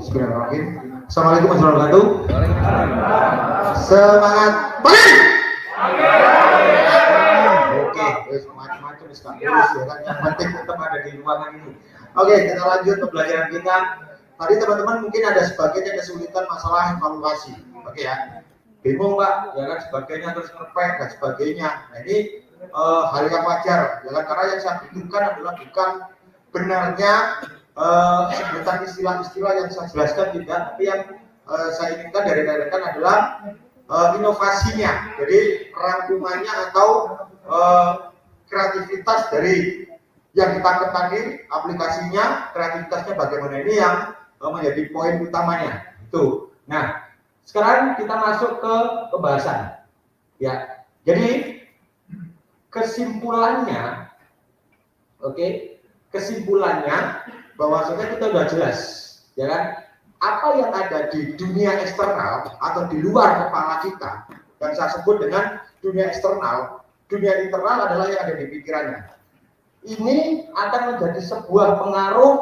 Bismillahirrahmanirrahim. Assalamualaikum warahmatullahi wabarakatuh. Semangat pagi. Oke, macam-macam sekarang ya kan, yang penting tetap ada di ruangan ini. Oke, kita lanjut pembelajaran kita. Tadi teman-teman mungkin ada sebagainya kesulitan masalah evaluasi. Oke ya, bingung Pak, ya kan sebagainya terus ngepek dan sebagainya. Nah ini hal yang wajar, ya kan, karena yang saya butuhkan adalah bukan benarnya sebutan istilah-istilah yang saya jelaskan tidak, tapi yang saya inginkan dari rekan adalah inovasinya, jadi rangkumannya atau kreativitas dari yang kita tadi, aplikasinya, kreativitasnya bagaimana, ini yang menjadi poin utamanya itu. Nah, sekarang kita masuk ke pembahasan. Ya, jadi kesimpulannya, kesimpulannya bahwasanya kita sudah jelas, ya kan, apa yang ada di dunia eksternal atau di luar kepala kita, yang saya sebut dengan dunia eksternal. Dunia internal adalah yang ada di pikirannya. Ini akan menjadi sebuah pengaruh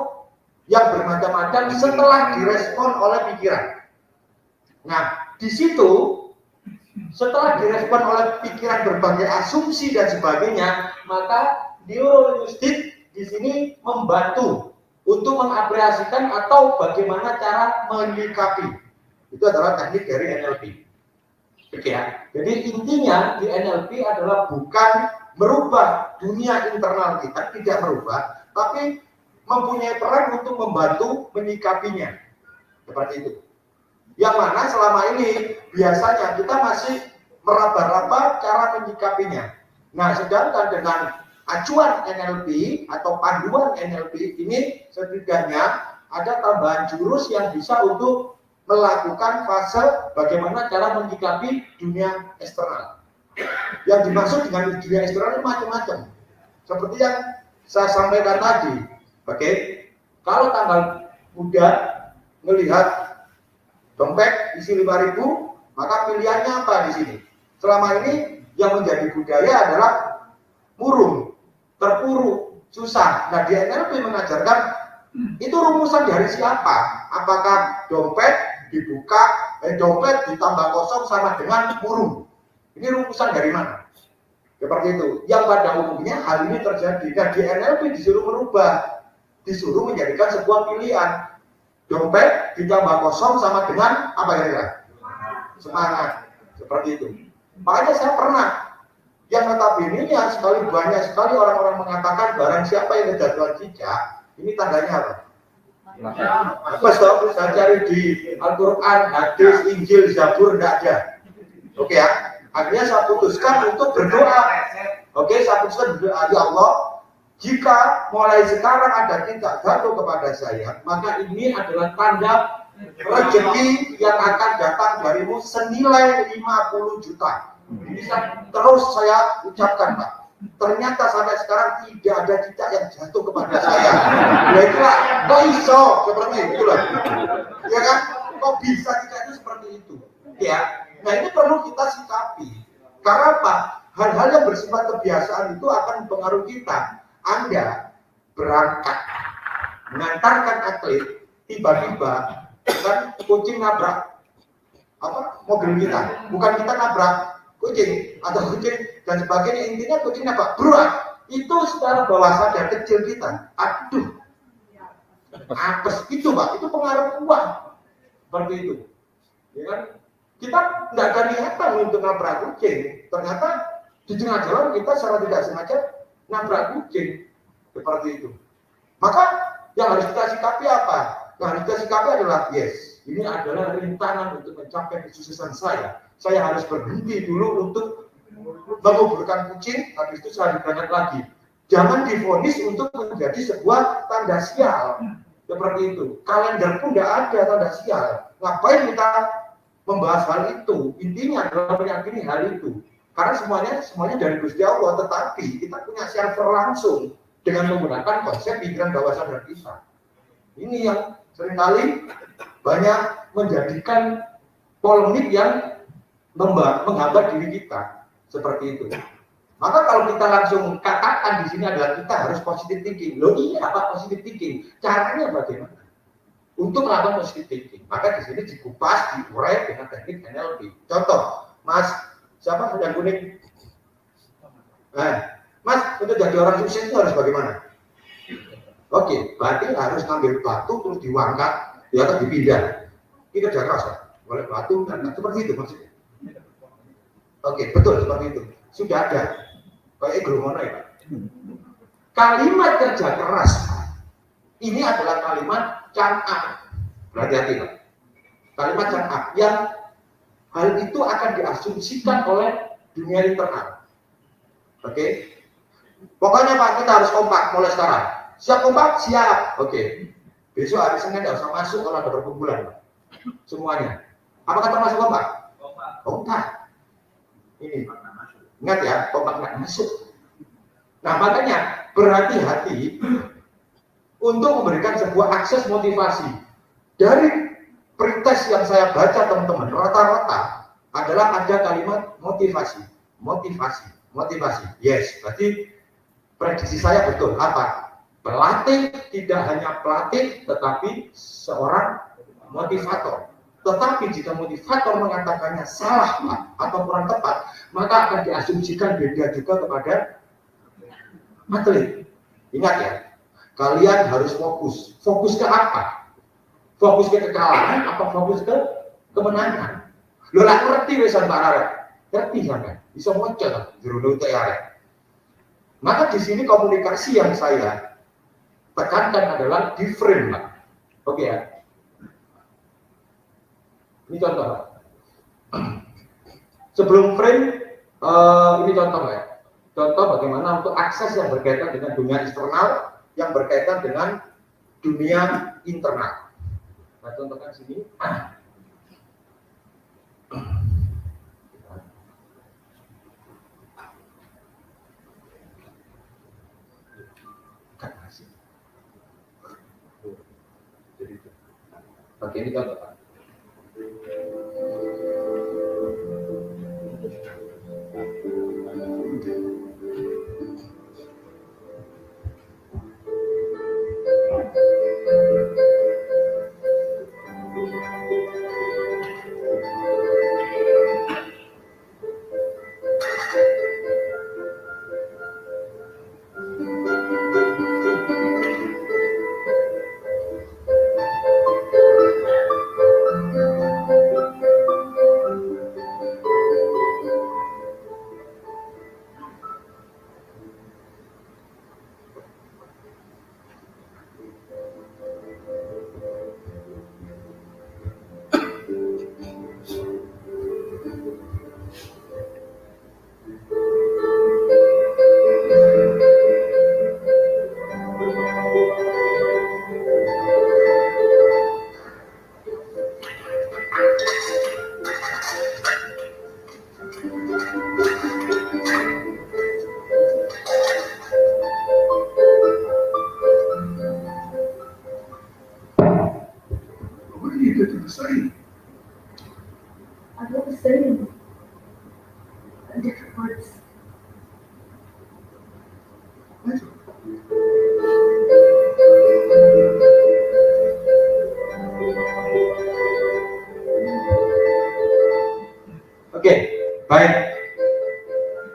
yang bermacam-macam setelah direspon oleh pikiran. Nah, di situ setelah direspon oleh pikiran berbagai asumsi dan sebagainya, maka neurolinguistik di sini membantu untuk mengapresiasikan atau bagaimana cara menyikapi. Itu adalah teknik dari NLP. Oke ya. Jadi intinya di NLP adalah bukan merubah dunia internal kita, tidak merubah, tapi mempunyai peran untuk membantu menyikapinya. Seperti itu. Yang mana selama ini biasanya kita masih meraba-raba cara menyikapinya. Nah, sedangkan dengan acuan NLP atau panduan NLP ini setidaknya ada tambahan jurus yang bisa untuk melakukan fase bagaimana cara menyikapi dunia eksternal. Yang dimaksud dengan dunia eksternal itu macam-macam. Seperti yang saya sampaikan tadi. Oke, kalau tanggal muda melihat dompet isi 5.000, maka pilihannya apa di sini? Selama ini yang menjadi budaya adalah murung, terpuruk, susah. Nah, di NLP mengajarkan itu rumusan dari siapa? Apakah dompet dibuka, dompet ditambah kosong sama dengan murung? Ini rumusan dari mana? Seperti itu. Yang pada umumnya hal ini terjadi. Dan di NLP disuruh merubah, disuruh menjadikan sebuah pilihan. Dompet ditambah kosong sama dengan apa kira-kira? Semangat. Seperti itu. Makanya saya pernah yang notabene ya sekali banyak sekali orang-orang mengatakan barang siapa yang kejatuhan cicak, ini tandanya apa? Pas tahu saya cari di Al-Quran, hadis, Injil, Zabur, tidak ada. Oke ya, akhirnya saya putuskan untuk berdoa. Oke, saya putuskan berdoa, ya Allah, jika mulai sekarang ada cicak jatuh kepada saya, maka ini adalah tanda rezeki yang akan datang darimu senilai 50 juta. Ini terus saya ucapkan, Pak. Ternyata sampai sekarang tidak ada cicak yang jatuh kepada saya. Ya itulah, kok iso seperti itulah. Ya kan? Kok bisa cicak itu seperti itu? Ya. Nah, ini perlu kita sikapi. Karena apa? Hal-hal yang bersifat kebiasaan itu akan mempengaruhi kita. Anda berangkat mengantarkan atlet, tiba-tiba kan kucing nabrak mobil kita. Bukan kita nabrak kucing atau kucing dan sebagainya, intinya kucing apa? Berat. Itu secara bawah sadar kecil kita. Aduh, apes itu Pak, itu pengaruh kuat. Seperti itu. Ya kan? Kita tidak ada niatan untuk nabrak kucing. Ternyata di tengah jalan kita secara tidak sengaja nabrak kucing. Seperti itu. Maka yang harus kita sikapi apa? Yang harus kita sikapi adalah yes, ini adalah rintangan untuk mencapai kesuksesan saya. Saya harus berhenti dulu untuk menguburkan kucing, habis itu saya berangkat lagi. Jangan divonis untuk menjadi sebuah tanda sial. Seperti itu. Kalender pun tidak ada tanda sial. Ngapain kita membahas hal itu? Intinya adalah meyakini hal itu. Karena semuanya dari Gusti Allah, tetapi kita punya server langsung dengan menggunakan konsep pikiran bawah sadar kita. Ini yang seringkali banyak menjadikan polemik yang menghambat diri kita seperti itu. Maka kalau kita langsung katakan di sini adalah kita harus positive thinking. Loh iya Pak, positive thinking. Caranya bagaimana? untuk melakukan positive thinking. Maka di sini dikupas, diurai dengan teknik NLP. Contoh, Mas, siapa yang kuning? Mas, untuk jadi orang sukses itu harus bagaimana? Oke, berarti harus ngambil batu terus diwangkat, ya atau dipindah. Kita kerja keras, Pak. Oleh batu dan seperti itu maksudnya. Oke, betul seperti itu. Sudah ada. Kayak Gromono ya, Pak. Kalimat kerja keras ini adalah kalimat can'ak. Berhati-hati, Pak. Kalimat can'ak yang hal itu akan diasumsikan oleh dunia internal. Oke. Pokoknya Pak, kita harus kompak mulai sekarang. Siap kompak? Siap. Oke. Besok hari Senin tidak usah masuk kalau ada perkumpulan, Pak. Semuanya. Apakah termasuk kompak? Kompak. Ini. Ingat ya, kompak nggak masuk. Nah, makanya berhati-hati untuk memberikan sebuah akses motivasi. Dari pretest yang saya baca teman-teman, rata-rata adalah ada kalimat motivasi. Yes, berarti prediksi saya betul. Apa? Pelatih tidak hanya pelatih, tetapi seorang motivator. Tetapi jika motivator mengatakannya salah Pak, atau kurang tepat, maka akan diasumsikan beda juga kepada atlet. Ingat ya, kalian harus fokus. Fokus ke apa? Fokus ke kekalahan atau fokus ke kemenangan? Lo lah ngerti wesan Pak Arek. Ngerti sampean. Bisa moco jero teh arek. Maka di sini komunikasi yang saya tekankan adalah di frame, Pak. Oke ya. Ini contoh, Pak. Sebelum frame, ini contoh ya. Contoh bagaimana untuk akses yang berkaitan dengan dunia eksternal, yang berkaitan dengan dunia internal. Nah, contohkan sini. Oke, ini contoh, Pak. Oke, baik.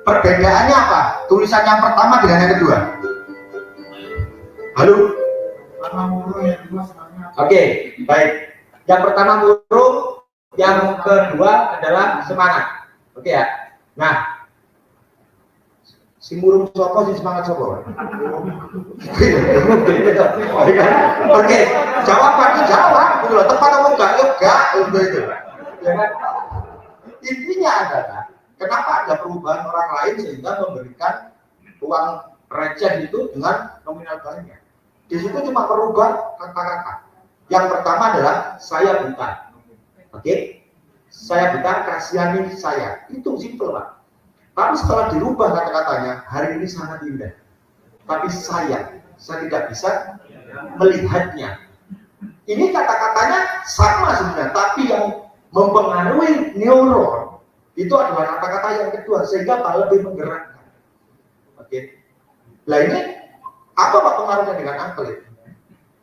Perbedaannya apa? Tulisan yang pertama dengan yang kedua. Halo? Oke, baik. Yang pertama murung, yang kedua adalah semangat. Oke ya. Nah, si murung sopo, si semangat sopo. Oke, jawabannya jawab. Tepat atau enggak? Enggak, untuk itu. Ya kan? Intinya adalah kenapa ada perubahan orang lain sehingga memberikan uang receh itu dengan nominal banyak. Di situ cuma merubah kata-kata. Yang pertama adalah saya buta. Oke? Saya buta, kasihani saya. Itu simpel, Pak. Tapi setelah dirubah kata-katanya, hari ini sangat indah. Tapi saya tidak bisa melihatnya. Ini kata-katanya sama sebenarnya, tapi yang mempengaruhi neuron itu adalah kata-kata yang kedua sehingga lebih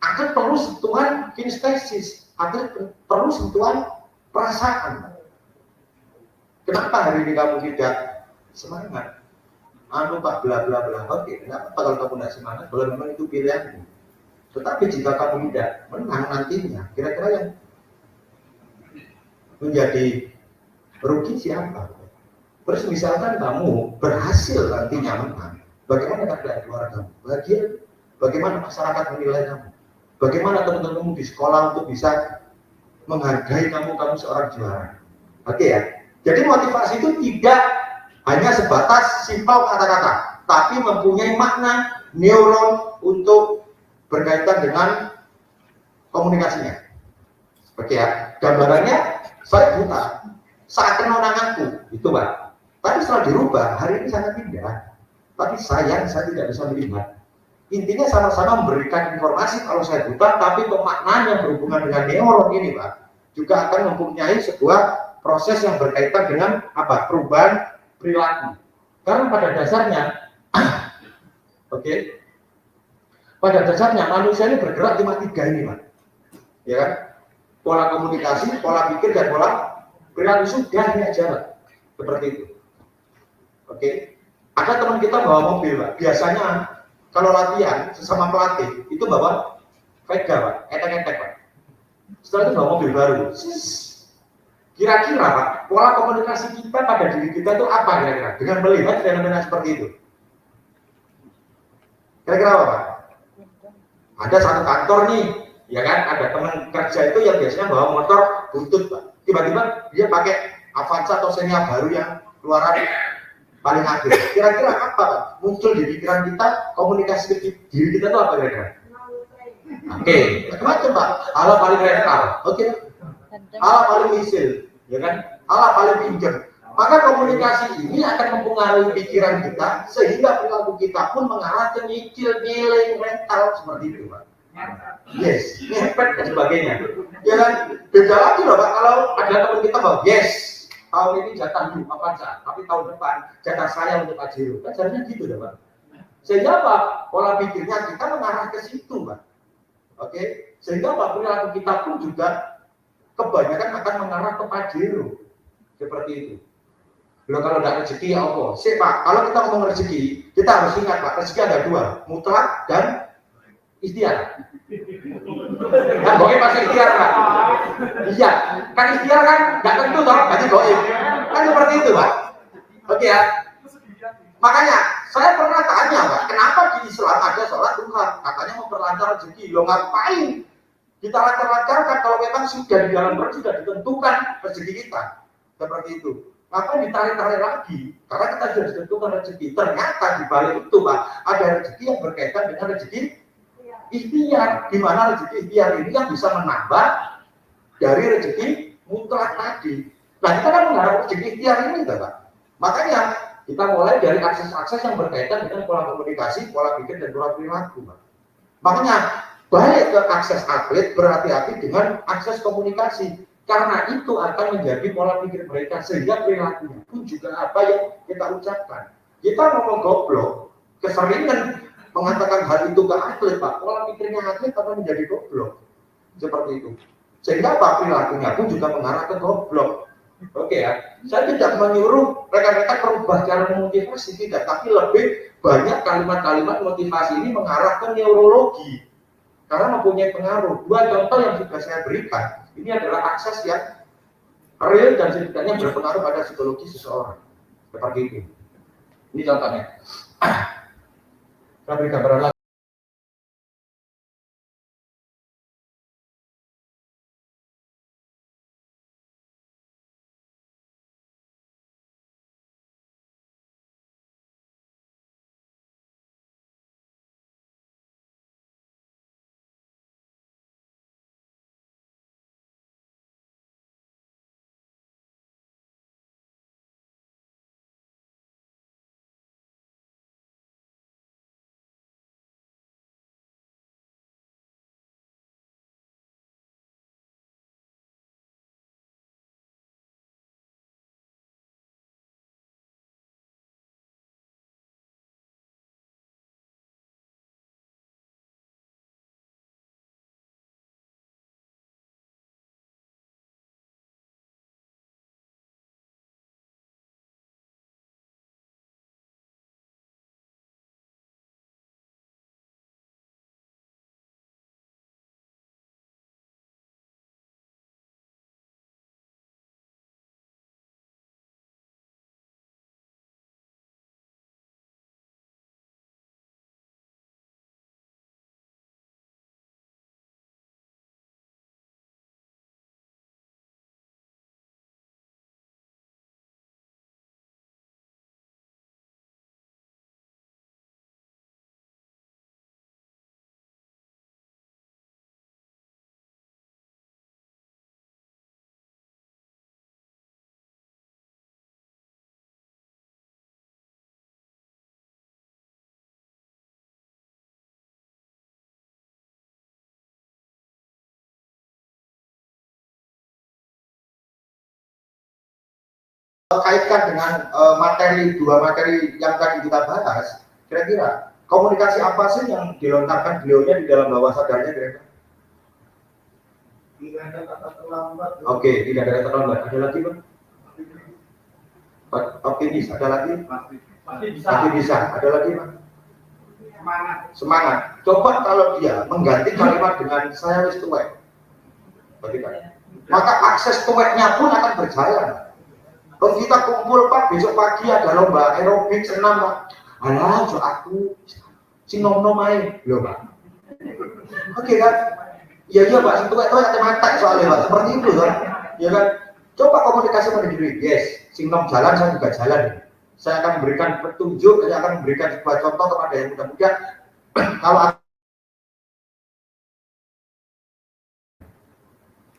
akan perlu sentuhan kinestesis, akan perlu sentuhan perasaan. Kenapa hari ini kamu tidak semangat? Anu Pak, bla bla bla. Oke, kenapa kalau kamu tidak semangat? Kalau memang itu pilihanmu. Tetapi jika kamu tidak menang nantinya, kira-kira yang menjadi rugi siapa? Terus misalkan kamu berhasil nantinya menang, bagaimana keadaan keluargamu? Bagaimana masyarakat menilai kamu? Bagaimana teman-temanmu di sekolah untuk bisa menghargai kamu seorang juara? Oke ya. Jadi motivasi itu tidak hanya sebatas simpel kata-kata, tapi mempunyai makna neuron untuk berkaitan dengan komunikasinya. Oke ya. Gambarannya, saya buta saat kenal anakku, itu Pak. Tapi setelah dirubah, hari ini sangat indah. Tapi sayang, saya tidak bisa melihat. Intinya sama-sama memberikan informasi kalau saya buta, tapi pemaknaan yang berhubungan dengan neuron ini, Pak, juga akan mempunyai sebuah proses yang berkaitan dengan apa? Perubahan perilaku. Karena pada dasarnya, oke, pada dasarnya manusia ini bergerak 5-3 ini, Pak. Ya kan? Pola komunikasi, pola pikir, dan pola perilaku sudah diajar seperti itu. Oke, ada teman kita bawa mobil, Pak. Biasanya kalau latihan sesama pelatih itu bawa Vega, Pak, etek-etek, Pak. Setelah itu bawa mobil baru. Kira-kira, Pak, pola komunikasi kita pada diri kita itu apa kira-kira? Dengan melihat fenomena seperti itu. Kira-kira apa, Pak? Ada satu kantor nih, ya kan? Ada teman kerja itu yang biasanya bawa motor butut, Pak. Tiba-tiba dia pakai Avanza atau Xenia baru yang keluaran paling akhir. Kira-kira apa, Pak? Muncul di pikiran kita, komunikasi diri kita itu apa kira-kira? Oke, macam-macam, Pak. Allah paling rental, oke. Allah paling misil, ya kan? Allah paling pinjam. Maka komunikasi ini akan mempengaruhi pikiran kita sehingga perilaku kita pun mengarah ke nyicil, nilai, rental seperti itu, Pak. Yes, ngepet dan sebagainya. Ya kan? Beda lagi loh, Pak. Kalau ada teman kita bahwa yes, tahun ini jatah lu Avanza, tapi tahun depan jatah saya untuk Pajero. Kan seharusnya gitu deh, Pak. Sehingga apa? Pola pikirnya kita mengarah ke situ, Pak. Oke? Sehingga apa? Perilaku kita pun juga kebanyakan akan mengarah ke Pajero. Seperti itu. Loh, kalau tidak rezeki ya Allah. Sip, Pak, kalau kita ngomong rezeki, kita harus ingat, Pak, rezeki ada dua, mutlak dan ikhtiar. Nah, goib pasti ikhtiar, Pak. Iya, kan ikhtiar kan nggak tentu toh, berarti goib. Kan seperti itu, Pak. Oke ya. Makanya saya pernah tanya, Pak, kenapa di Islam ada sholat duha? Katanya memperlancar rezeki. Lo ngapain? Kita lancar-lancarkan kalau memang sudah di dalam perut sudah ditentukan rezeki kita. Seperti itu. Ngapain ditarik-tarik lagi? Karena kita sudah ditentukan rezeki. Ternyata di balik itu, Pak, ada rezeki yang berkaitan dengan rezeki ikhtiar, di mana rezeki ikhtiar ini yang bisa menambah dari rezeki mutlak tadi. Nah, kita kan mengharap rezeki ikhtiar ini, Pak. Makanya kita mulai dari akses-akses yang berkaitan dengan pola komunikasi, pola pikir, dan pola perilaku, Pak. Makanya balik ke akses atlet, berhati-hati dengan akses komunikasi. Karena itu akan menjadi pola pikir mereka, sehingga perilakunya pun juga apa yang kita ucapkan. Kita ngomong goblok, keseringan mengatakan hal itu ke atlet, Pak, pola pikirnya atlet akan menjadi goblok. Seperti itu. Sehingga apa? Perilakunya pun juga mengarah ke goblok. Oke ya, saya tidak menyuruh rekan-rekan merubah cara memotivasi, tidak, tapi lebih banyak kalimat-kalimat motivasi ini mengarah ke neurologi. Karena mempunyai pengaruh. Dua contoh yang sudah saya berikan, ini adalah akses yang real dan setidaknya berpengaruh pada psikologi seseorang. Seperti itu. Ini contohnya. Saya beri gambaran lagi. kaitkan dengan dua materi yang tadi kita bahas, kira-kira komunikasi apa sih yang dilontarkan beliaunya di dalam bawah sadarnya kira-kira? Tidak ada kata terlambat. Oke, tidak ada kata terlambat. Ada lagi, Pak? Optimis, ada lagi? Pasti bisa. Ada lagi, Pak? Semangat. Coba kalau dia mengganti kalimat dengan saya wis tuwek. Bagaimana? Maka akses tuweknya pun akan berjalan. Kalau kita kumpul, Pak, besok pagi ada lomba aerobik senam, Pak. Alah, jo aku si nom-nom ae, lho, Pak. Oke kan? Iya Pak, si tuwek-tuwek ada mata soalnya, Pak. Seperti itu kan? Ya kan? Coba komunikasi pada diri, yes, si nom jalan, saya juga jalan. Saya akan memberikan petunjuk, saya akan memberikan sebuah contoh kepada yang muda-muda. Kalau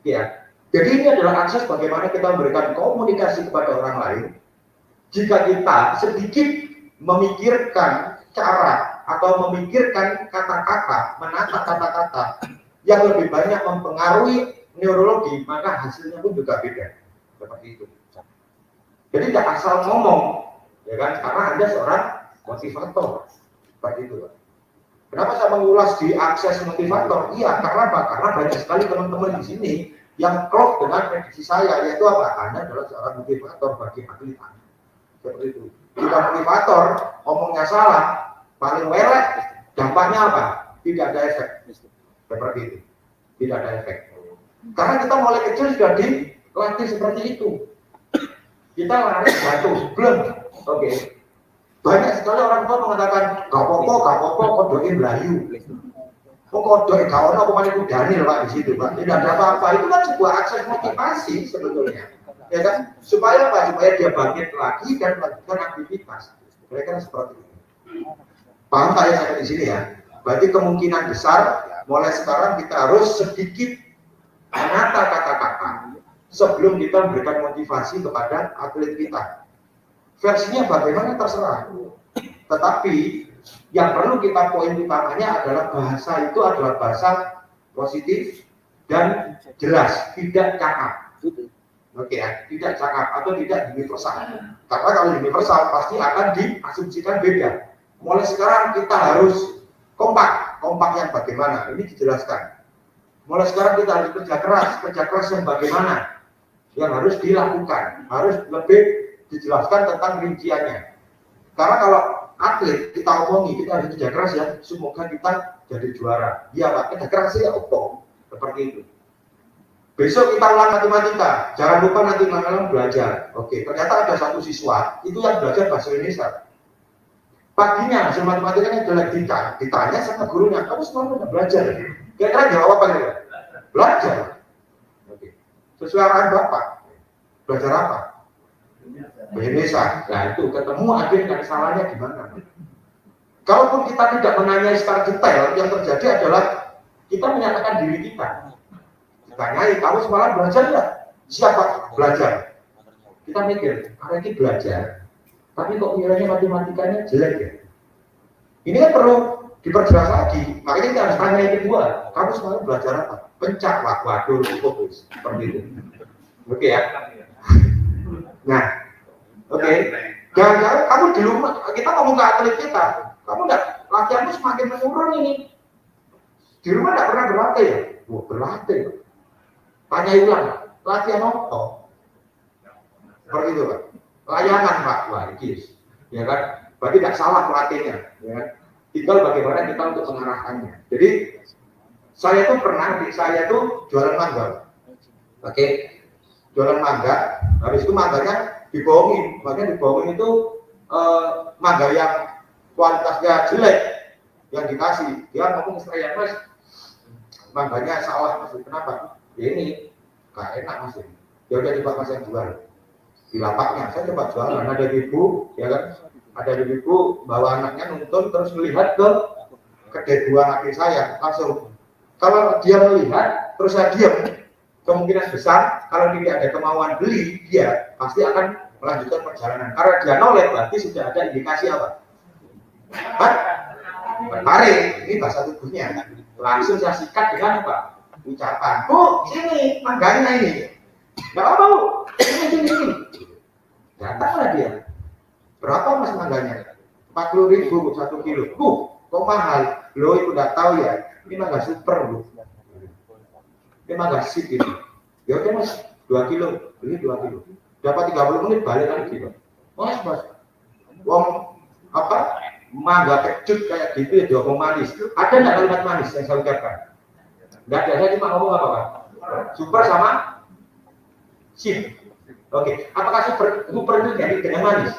ya, jadi ini adalah akses bagaimana kita memberikan komunikasi kepada orang lain. Jika kita sedikit memikirkan cara atau memikirkan kata-kata, menata kata-kata yang lebih banyak mempengaruhi neurologi, maka hasilnya pun juga beda. Seperti itu. Jadi tidak asal ngomong, ya kan? Karena Anda seorang motivator. Seperti itu. Kenapa saya mengulas di akses motivator? Iya, karena apa? Karena banyak sekali teman-teman di sini yang klop dengan prediksi saya, yaitu apa? Anda adalah seorang motivator bagi atlet. Seperti itu. Jika motivator omongnya salah, paling welek, dampaknya apa? Tidak ada efek. Seperti itu. Tidak ada efek. Karena kita mulai kecil sudah dilatih seperti itu. Kita lari jatuh, belum. Oke. Banyak sekali orang tua mengatakan, gak apa-apa, kodokin Melayu. Kodok gak ono kemana itu Daniel, Pak, di situ, Pak. Tidak ada apa-apa. Itu kan sebuah akses motivasi sebetulnya. Ya kan? Supaya apa? Supaya dia bangkit lagi dan melakukan aktivitas. Mereka seperti itu. Paham tak ya sampai di sini ya? Berarti kemungkinan besar mulai sekarang kita harus sedikit menata kata-kata sebelum kita memberikan motivasi kepada atlet kita. Versinya bagaimana terserah. Tetapi yang perlu kita poin utamanya adalah bahasa itu adalah bahasa positif dan jelas, tidak cakap. Oke ya, tidak cakap atau tidak universal. Karena kalau universal pasti akan diasumsikan beda. Mulai sekarang kita harus kompak yang bagaimana? Ini dijelaskan. Mulai sekarang kita harus kerja keras yang bagaimana? Yang harus dilakukan, harus lebih dijelaskan tentang rinciannya. Karena kalau atlet kita omongi, kita harus kerja keras ya, semoga kita jadi juara. Iya Pak, kerja keras ya opo, seperti itu. Besok kita ulang matematika, jangan lupa nanti malam belajar. Oke, ternyata ada satu siswa itu yang belajar bahasa Indonesia. Paginya hasil matematikanya jelek, ditanya sama gurunya, kamu semalam udah belajar? Kira-kira jawab apa ya? Belajar. Oke. Sesuai arahan Bapak. Belajar apa? Bahasa Indonesia. Nah itu ketemu akhirnya kesalahannya gimana? Kalaupun kita tidak menanyai secara detail, yang terjadi adalah kita menyatakan diri kita. Tanyai, kamu semalam belajar nggak? Siapa? Belajar. Kita mikir, karena ini belajar, tapi kok nilainya matematikanya jelek ya? Ini kan perlu diperjelas lagi. Makanya kita harus tanya yang kedua, kamu semalam belajar apa? Pencak, waduh, fokus. Seperti itu. Oke ya? Nah, oke. Jangan-jangan kamu di rumah, kita ngomong ke atlet kita, kamu nggak, latihanmu semakin menurun ini. Di rumah nggak pernah berlatih ya? Wah, berlatih. Tanya ulang, latihan apa? Seperti itu Pak. Layangan Pak, wah ini, ya kan? Berarti tidak salah pelatihnya, ya kan? Tinggal bagaimana kita untuk mengarahkannya. Jadi saya tuh pernah, saya tuh jualan mangga, oke? Jualan mangga, habis itu mangganya dibohongin, makanya dibohongin itu mangga yang kualitasnya jelek yang dikasih, dia ngomong saya Mas, mangganya salah Mas, kenapa? Ya ini gak enak Mas, ya udah coba Mas yang jual di lapaknya, saya coba jualan, ada ibu, ya kan, ada ibu bawa anaknya nonton terus melihat ke kedai buah adik saya, langsung kalau dia melihat terus saya diam, kemungkinan besar kalau tidak ada kemauan beli, dia pasti akan melanjutkan perjalanan. Karena dia noleh berarti sudah ada indikasi apa? Tertarik, ini bahasa tubuhnya. Langsung saya sikat dengan apa? Ucapan, Bu, sini, mangganya ini. Gak apa Bu, sini. Datanglah dia. Berapa mas mangganya? 40.000 1 kilo. Kok mahal? Lo itu udah tahu ya. Ini mangga super bu. Ini mangga sip ini. Ya oke mas, 2 kilo. Beli 2 kilo. Dapat 30 menit balik lagi pak. Mas. Wong apa? Mangga kecut kayak gitu ya diomong manis. Ada nggak kalimat manis yang saya ucapkan? Nggak ada. Saya cuma ngomong apa pak? Super sama sip. Oke. Apakah super itu jadi dengan manis?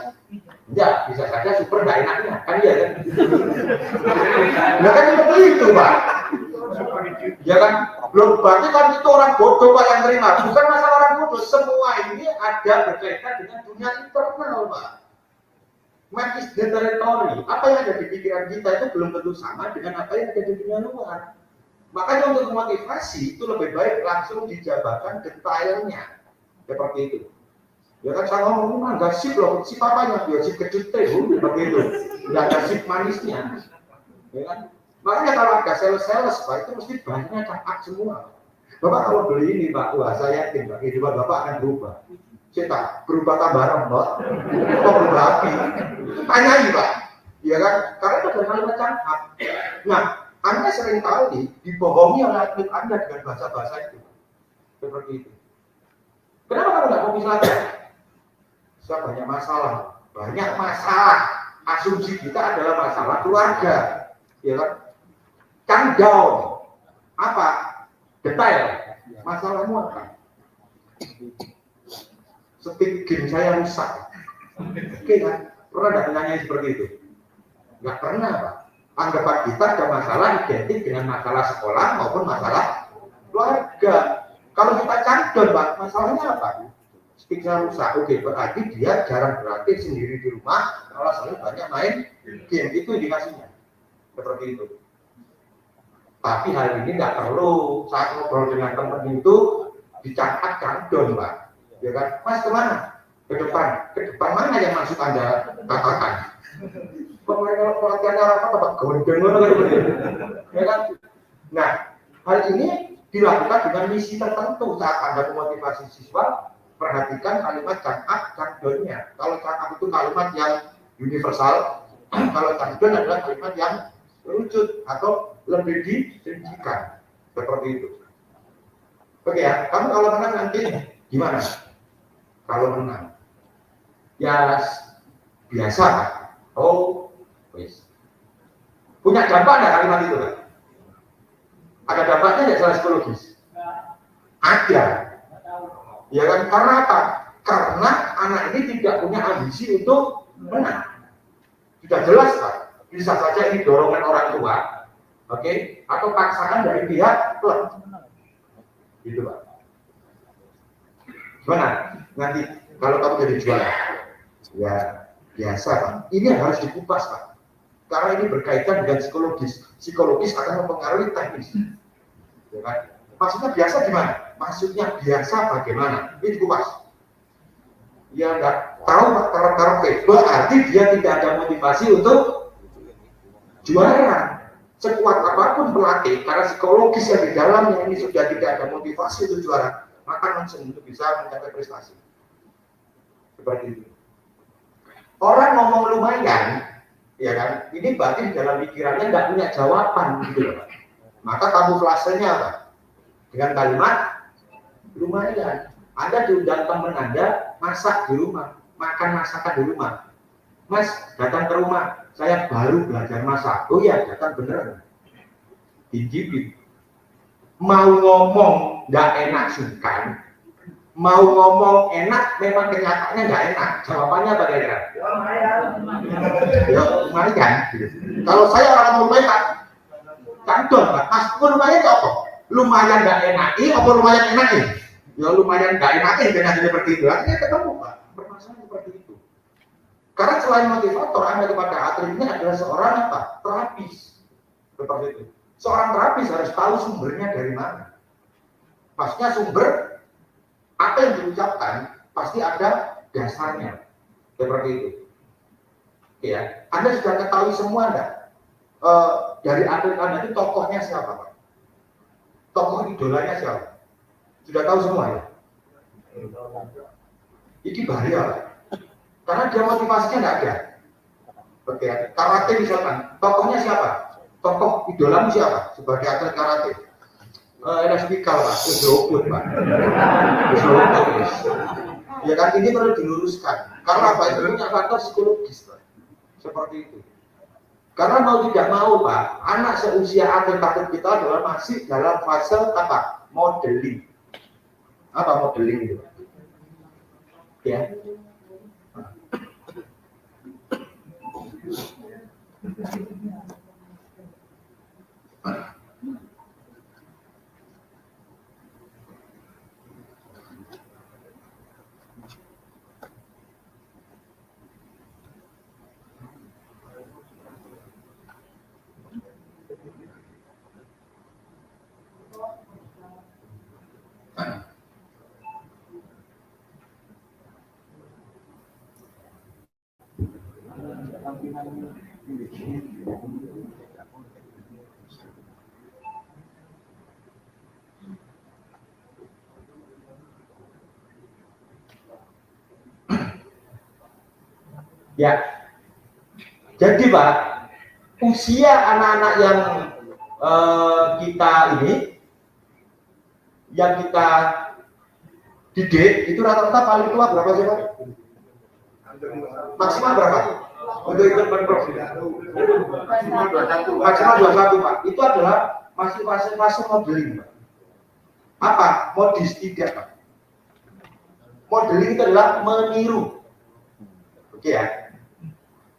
Ya, bisa saja super nggak enaknya, kan iya kan? Nah kan seperti itu pak. Ya kan? Belum berarti kan itu orang bodoh pak yang terima. Bukan masalah orang bodoh, semua ini ada berkaitan dengan dunia internal pak. Man is the territory. Apa yang ada di pikiran kita itu belum tentu sama dengan apa yang ada di dunia luar. Makanya untuk memotivasi itu lebih baik langsung dijabarkan detailnya seperti itu. Ya kan saya ngomong ini mah nggak sip loh, sip apanya? Ya sip kecut teh, seperti itu. Nggak ada sip manisnya. Ya kan? Makanya kalau ada sales pak itu mesti bahannya cakap semua. Bapak kalau beli ini pak, wah saya yakin pak, kehidupan bapak akan berubah. Saya tak berubah kabaran pak, kok berubah api? Tanyai pak, ya kan? Karena itu adalah kalimat cakap. Nah, Anda sering kali dibohongi oleh atlet Anda dengan bahasa-bahasa itu, seperti itu. Kenapa kamu nggak mau misalnya? Saya banyak masalah. Asumsi kita adalah masalah keluarga, ya kan? Down. Apa? Detail. Masalahmu apa? Speed game saya rusak. Oke kan? Pernah nggak nanya seperti itu? Nggak pernah, Pak. Anggapan kita ada masalah identik dengan masalah sekolah maupun masalah keluarga. Kalau kita candon, Pak, masalahnya apa? Speednya rusak. Oke, berarti dia jarang berlatih sendiri di rumah, alasannya banyak main game. Itu indikasinya. Seperti itu. Tapi hal ini nggak perlu saat ngobrol dengan teman itu dicatat candon, Pak. Ya kan? Mas kemana? Ke depan. Ke depan mana yang maksud Anda katakan? Kalau pelatihan apa Pak? Gondeng ya kan? Nah, hal ini dilakukan dengan misi tertentu saat Anda memotivasi siswa. Perhatikan kalimat cakap candonnya. Kalau cakap itu kalimat yang universal, kalau candon adalah kalimat yang merucut atau lebih dirincikan. Seperti itu. Oke ya, kamu kalau menang nanti gimana? Kalau menang, ya biasa. Oh, wis. Punya dampak ada kalimat itu kan? Ada dampaknya nggak secara psikologis? Ada. Ya kan? Karena apa? Karena anak ini tidak punya ambisi untuk menang. Sudah jelas kan? Bisa saja ini dorongan orang tua, oke? Atau paksaan dari pihak klub. Gitu Pak. Gimana? Nanti kalau kamu jadi juara, ya biasa Pak. Ini harus dikupas Pak. Karena ini berkaitan dengan psikologis. Psikologis akan mempengaruhi teknis. Ya kan? Maksudnya biasa gimana? Maksudnya biasa bagaimana? Ini dikupas. Ya enggak tahu Pak, berarti dia tidak ada motivasi untuk juara. Sekuat apapun pelatih, karena psikologis yang di dalamnya ini sudah tidak ada motivasi untuk juara, maka langsung untuk bisa mencapai prestasi. Seperti itu. Orang ngomong lumayan, ya kan? Ini berarti di dalam pikirannya nggak punya jawaban, gitu loh. Maka kamuflasenya apa? Dengan kalimat lumayan. Anda diundang teman Anda masak di rumah, makan masakan di rumah. Mas, datang ke rumah, saya baru belajar masak. Oh ya, datang beneran. Digigit. Mau ngomong nggak enak sungkan, mau ngomong enak, memang kenyataannya nggak enak. Jawabannya apa kira-kira? Ya, lumayan. Kalau saya orang lumayan, candon, Mas, lumayan apa? Lumayan nggak enak, apa lumayan enak ini? Ya lumayan nggak enak ini, dengan seperti itu. Akhirnya ketemu Pak, bermasalah seperti itu. Karena selain motivator, Anda kepada atlet ini adalah seorang apa? Terapis. Seperti itu. Seorang terapis harus tahu sumbernya dari mana. Maksudnya sumber apa yang diucapkan pasti ada dasarnya. Seperti itu. Oke ya. Anda sudah ketahui semua enggak? Dari atlet Anda itu tokohnya siapa Pak? Tokoh idolanya siapa? Sudah tahu semua ya? Ini bahaya Pak. Karena dia motivasinya nggak ada. Oke, karate misalkan, tokohnya siapa? Tokoh idolamu siapa sebagai atlet karate? Elas Pikal, Pak. Jogja, Pak. Ya kan, ini perlu diluruskan. Karena apa? Itu punya faktor psikologis, Pak. Seperti itu. Karena mau tidak mau, Pak, anak seusia atlet-atlet kita adalah masih dalam fase apa? Modeling. Apa modeling itu? Ya. Ya, jadi Pak, usia anak-anak yang kita ini, yang kita didik, itu rata-rata paling tua berapa sih Pak? Maksimal berapa? Untuk ikut pemprov? Maksimal 21 Pak. Itu adalah masih fase modeling Pak. Apa? Modis tidak Pak. Modeling itu adalah meniru. Oke ya.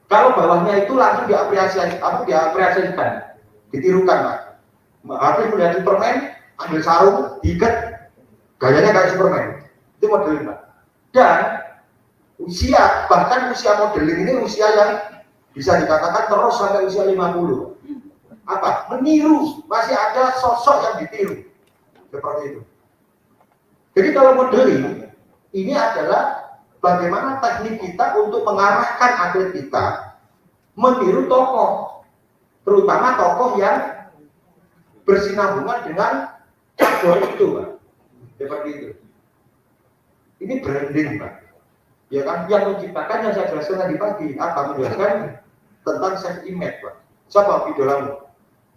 Kalau bawahnya itu langsung diapresiasikan, ditirukan Pak. Harus melihat Superman, ambil sarung, diikat, gayanya kayak Superman. Itu modeling Pak. Dan usia, bahkan usia modeling ini usia yang bisa dikatakan terus sampai usia 50. Apa? Meniru, masih ada sosok yang ditiru. Seperti itu. Jadi kalau modeling, ini adalah bagaimana teknik kita untuk mengarahkan atlet kita meniru tokoh, terutama tokoh yang bersinambungan dengan cabur itu, Pak. Seperti itu. Ini branding, Pak. Ya kan, yang menciptakan yang saya jelaskan tadi pagi, apa menjelaskan tentang self image, Pak. Siapa idolamu?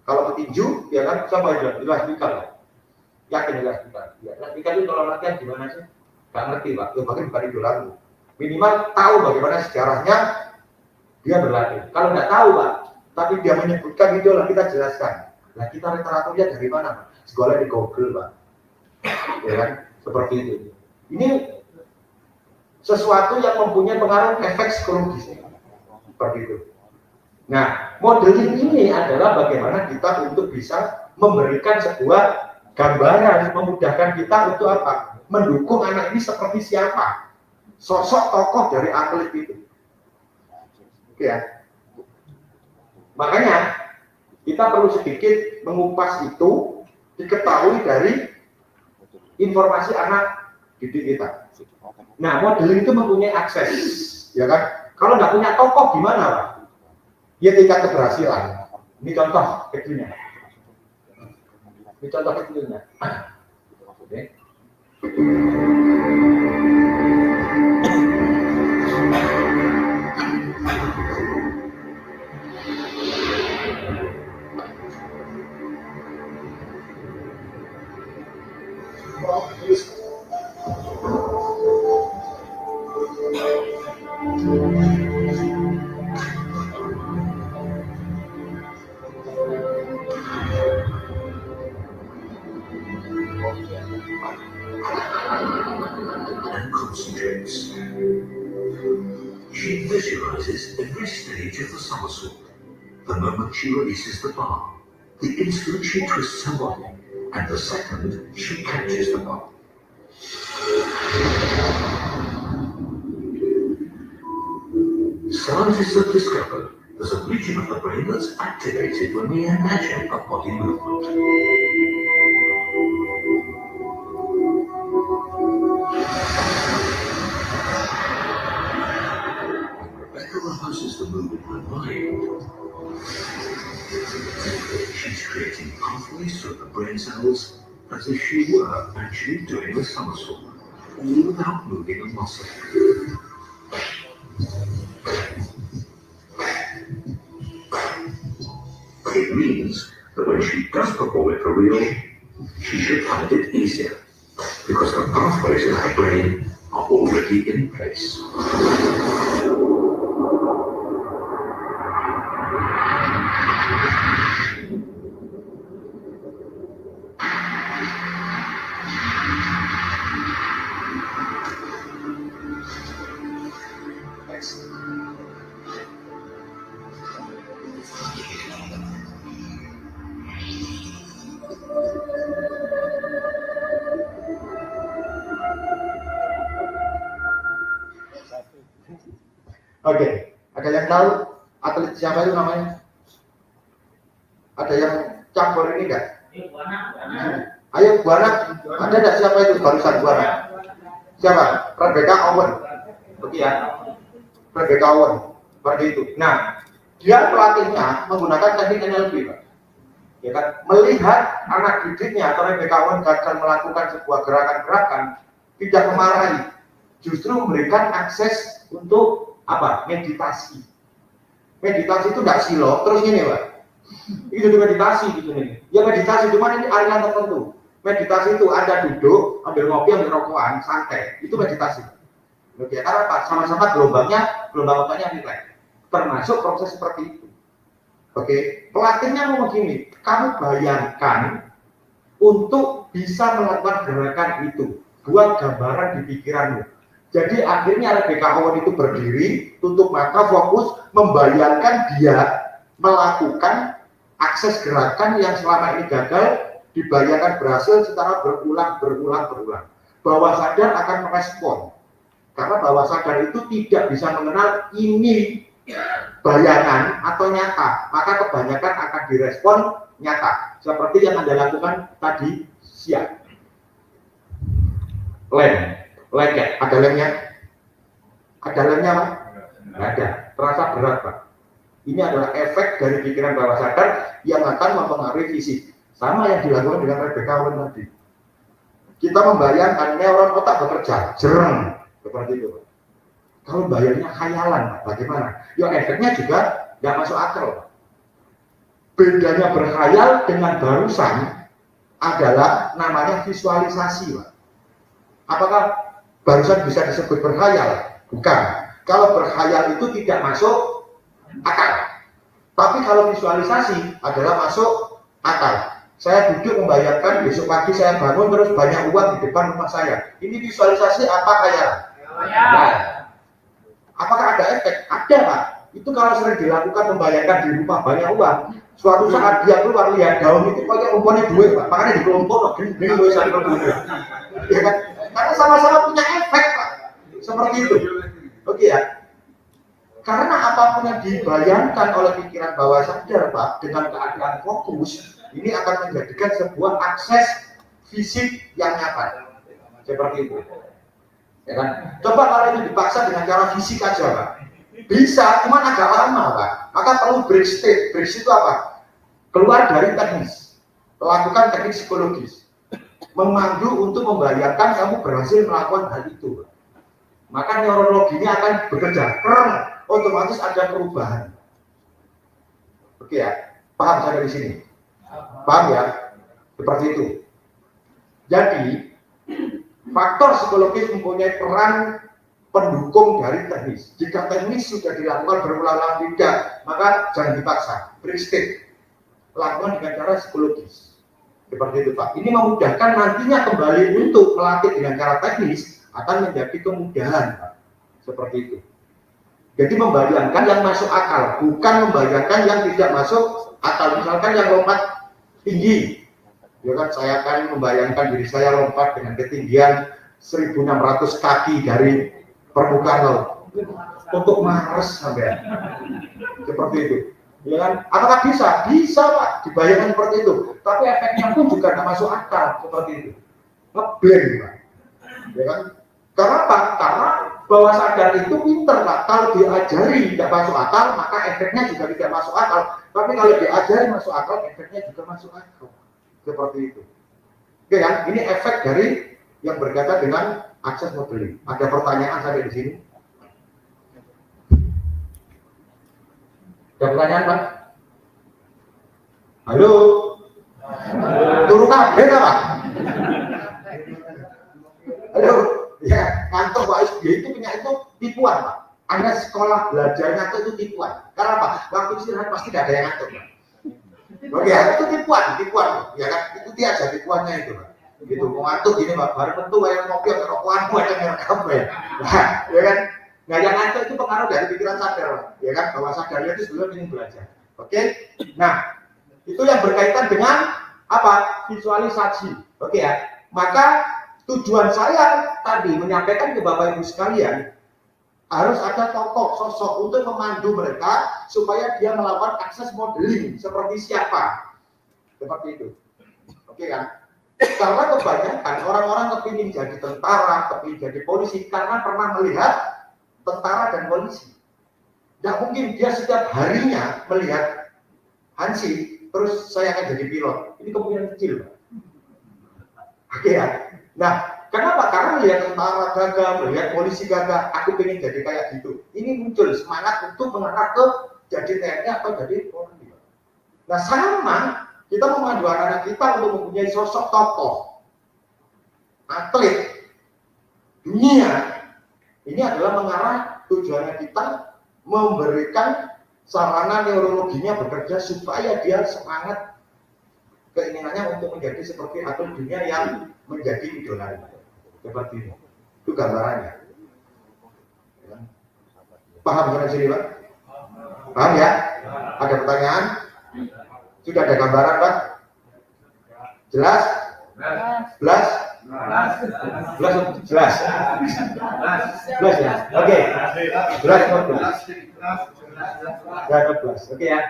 Kalau petinju, ya kan, siapa idolamu? Elas Pikal, Pak. Yakin Elas Pikal. Ya, Elas Pikal itu kalau latihan gimana sih? Gak ngerti Pak, ya bahkan bukan idolamu. Minimal tahu bagaimana sejarahnya dia berlatih. Kalau nggak tahu Pak, tapi dia menyebutkan idola, kita jelaskan. Nah kita literaturnya dari mana Pak? Sekolah di Google Pak. Ya kan? Seperti itu. Ini sesuatu yang mempunyai pengaruh efek psikologis. Seperti itu. Nah, modeling ini adalah bagaimana kita untuk bisa memberikan sebuah gambaran, memudahkan kita untuk apa? Mendukung anak ini seperti siapa, sosok tokoh dari atlet itu. Oke ya. Makanya kita perlu sedikit mengupas itu, diketahui dari informasi anak didik kita. Nah, modeling itu mempunyai akses, ya kan? Kalau nggak punya tokoh gimana Pak? Ya tingkat keberhasilan. Ini contoh kecilnya. Ini contoh kecilnya. Oke. And concentrates. She visualizes every stage of the somersault. The moment she releases the bar, the instant she twists her body, and the second she catches the bar. Scientists have discovered there's a region of the brain that's activated when we imagine a body movement. Rebecca rehearses the move in her mind. She's creating pathways through the brain cells as if she were actually doing a somersault, all without moving a muscle. means that when she does perform it for real, she should find it easier, because the pathways in her brain are already in place. Oke, ada yang tahu atlet siapa itu namanya? Ada yang campur ini enggak? Ayo Bu Anak, ada enggak siapa itu barusan Bu Anak? Siapa? Rebecca Owen. Oke ya, Rebecca Owen. Seperti itu. Nah, dia pelatihnya menggunakan teknik NLP, Pak. Ya kan? Melihat anak didiknya atau Rebecca Owen gagal melakukan sebuah gerakan-gerakan, tidak memarahi, justru memberikan akses untuk apa? Meditasi. Meditasi itu tidak silo, terus ini Pak. Itu meditasi gitu nih. Ya meditasi cuman ini aliran tertentu. Meditasi itu Anda duduk, ambil ngopi, ambil rokokan, santai. Itu meditasi. Oke, karena apa? Sama-sama gelombang otaknya rileks. Termasuk proses seperti itu. Oke, pelatihnya mau begini, kamu bayangkan untuk bisa melakukan gerakan itu, buat gambaran di pikiranmu. Jadi akhirnya Rebecca Owen itu berdiri, tutup mata, fokus, membayangkan dia melakukan akses gerakan yang selama ini gagal, dibayangkan berhasil secara berulang. Bawah sadar akan merespon. Karena bawah sadar itu tidak bisa mengenal ini bayangan atau nyata, maka kebanyakan akan direspon nyata. Seperti yang Anda lakukan tadi siang. Lengket, ada lemnya? Ada lemnya Pak? Nggak ada, terasa berat Pak. Ini adalah efek dari pikiran bawah sadar yang akan mempengaruhi fisik. Sama yang dilakukan dengan Rebecca Owen tadi. Kita membayangkan neuron otak bekerja, jereng, seperti itu Pak. Kalau bayangnya khayalan Pak, bagaimana? Ya efeknya juga nggak masuk akal Pak. Bedanya berkhayal dengan barusan adalah namanya visualisasi Pak. Apakah barusan bisa disebut berkhayal? Bukan. Kalau berkhayal itu tidak masuk akal. Tapi kalau visualisasi adalah masuk akal. Saya duduk membayangkan besok pagi saya bangun terus banyak uang di depan rumah saya. Ini visualisasi apa khayal? Nah, apakah ada efek? Ada Pak. Itu kalau sering dilakukan membayangkan di rumah banyak uang. Suatu saat dia keluar lihat daun itu kayak rumputnya duit Pak. Makanya di kelompok gini duit sampai duit. Ya kan? Karena sama-sama punya efek Pak. Seperti itu. Oke ya. Karena apapun yang dibayangkan oleh pikiran bawah sadar Pak, dengan keadaan fokus, ini akan menjadikan sebuah akses fisik yang nyata. Seperti itu. Ya kan? Coba kalau itu dipaksa dengan cara fisik aja Pak. Bisa, cuma agak lama Pak. Maka perlu break state. Break itu apa? Keluar dari teknis. Lakukan teknik psikologis. Memandu untuk membayangkan kamu berhasil melakukan hal itu. Maka neurologinya akan bekerja. Otomatis ada perubahan. Oke ya, paham saya di sini? Paham ya? Seperti itu. Jadi, faktor psikologis mempunyai peran pendukung dari teknis. Jika teknis sudah dilakukan berulang-ulang tidak, maka jangan dipaksa. Break state. Lakukan dengan cara psikologis. Seperti itu Pak. Ini memudahkan nantinya kembali untuk melatih dengan cara teknis akan menjadi kemudahan Pak. Seperti itu. Jadi membayangkan yang masuk akal, bukan membayangkan yang tidak masuk akal. Misalkan yang lompat tinggi, ya kan saya akan membayangkan diri saya lompat dengan ketinggian 1.600 kaki dari permukaan laut untuk Mars sampai seperti itu. Ya kan? Apakah bisa? Bisa Pak, dibayangkan seperti itu. Tapi efeknya pun juga tidak masuk akal seperti itu. Ngeblank Pak. Ya kan? Karena apa? Karena bawah sadar itu pinter Pak. Kalau diajari tidak masuk akal, maka efeknya juga tidak masuk akal. Tapi kalau diajari masuk akal, efeknya juga masuk akal. Seperti itu. Oke kan? Ini efek dari yang berkaitan dengan akses modeling. Ada pertanyaan sampai di sini? Ada pertanyaan Pak? Halo. Turu kabeh ta, Pak? Halo. Ya, ngantuk Pak SBY itu punya itu tipuan, Pak. Anda sekolah belajar ngantuk itu tipuan. Karena apa? Waktu istirahat pasti tidak ada yang ngantuk, Pak. Oke, ya, itu tipuan, ya kan? Ikuti aja tipuannya itu, Pak. Gitu, mau ngantuk gini, Pak. Baru tentu kayak mobil kerokokan buat yang ngerekam, ya. Nah, ya kan? Nah, yang ngantuk itu pengaruh dari pikiran sadar, Pak. Ya kan? Bahwa sadarnya itu sebelum ingin belajar. Oke? Nah, itu yang berkaitan dengan apa? Visualisasi. Oke ya. Maka tujuan saya tadi menyampaikan ke Bapak Ibu sekalian, harus ada tokoh sosok untuk memandu mereka supaya dia melakukan akses modeling seperti siapa. Seperti itu. Oke kan? Karena kebanyakan orang-orang kepingin jadi tentara, kepingin jadi polisi karena pernah melihat tentara dan polisi. Tidak mungkin dia setiap harinya melihat Hansi terus saya akan jadi pilot. Ini kemungkinan kecil, Pak. Oke ya. Nah, kenapa? Karena melihat tentara gagah, melihat polisi gagah, aku pengen jadi kayak gitu. Ini muncul semangat untuk mengarah ke jadi TNI atau jadi Polri. Nah, sama kita memandu anak-anak kita untuk mempunyai sosok tokoh, atlet dunia. Ini adalah mengarah tujuannya kita memberikan sarana neurologinya bekerja supaya dia semangat keinginannya untuk menjadi seperti atlet dunia yang menjadi idola. Seperti ini. Itu gambarannya. Paham sampai sini, Pak? Paham ya? Ada pertanyaan? Sudah ada gambaran, Pak? Jelas? Jelas? Jelas ya? Oke. Jelas. Oke ya.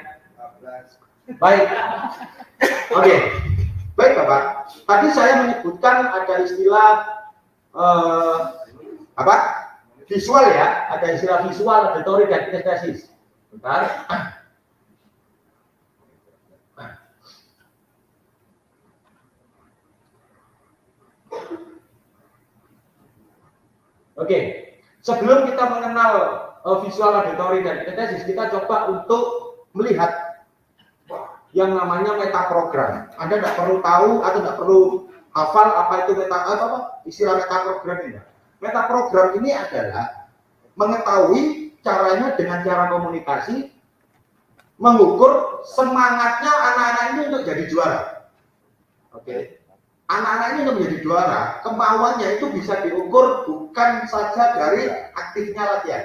Baik. Oke. Baik Bapak. Tadi saya menyebutkan ada istilah apa? Visual ya. Ada istilah visual, auditory dan kinestesis. Bentar. Oke. Sebelum kita mengenal visual, auditory dan kinestesis, kita coba untuk melihat yang namanya metaprogram. Anda tidak perlu tahu atau tidak perlu hafal apa itu istilah metaprogram ini. Metaprogram ini adalah mengetahui caranya dengan cara komunikasi, mengukur semangatnya anak-anak ini untuk jadi juara. Oke. Anak-anak ini untuk menjadi juara, kemauannya itu bisa diukur bukan saja dari aktifnya latihan.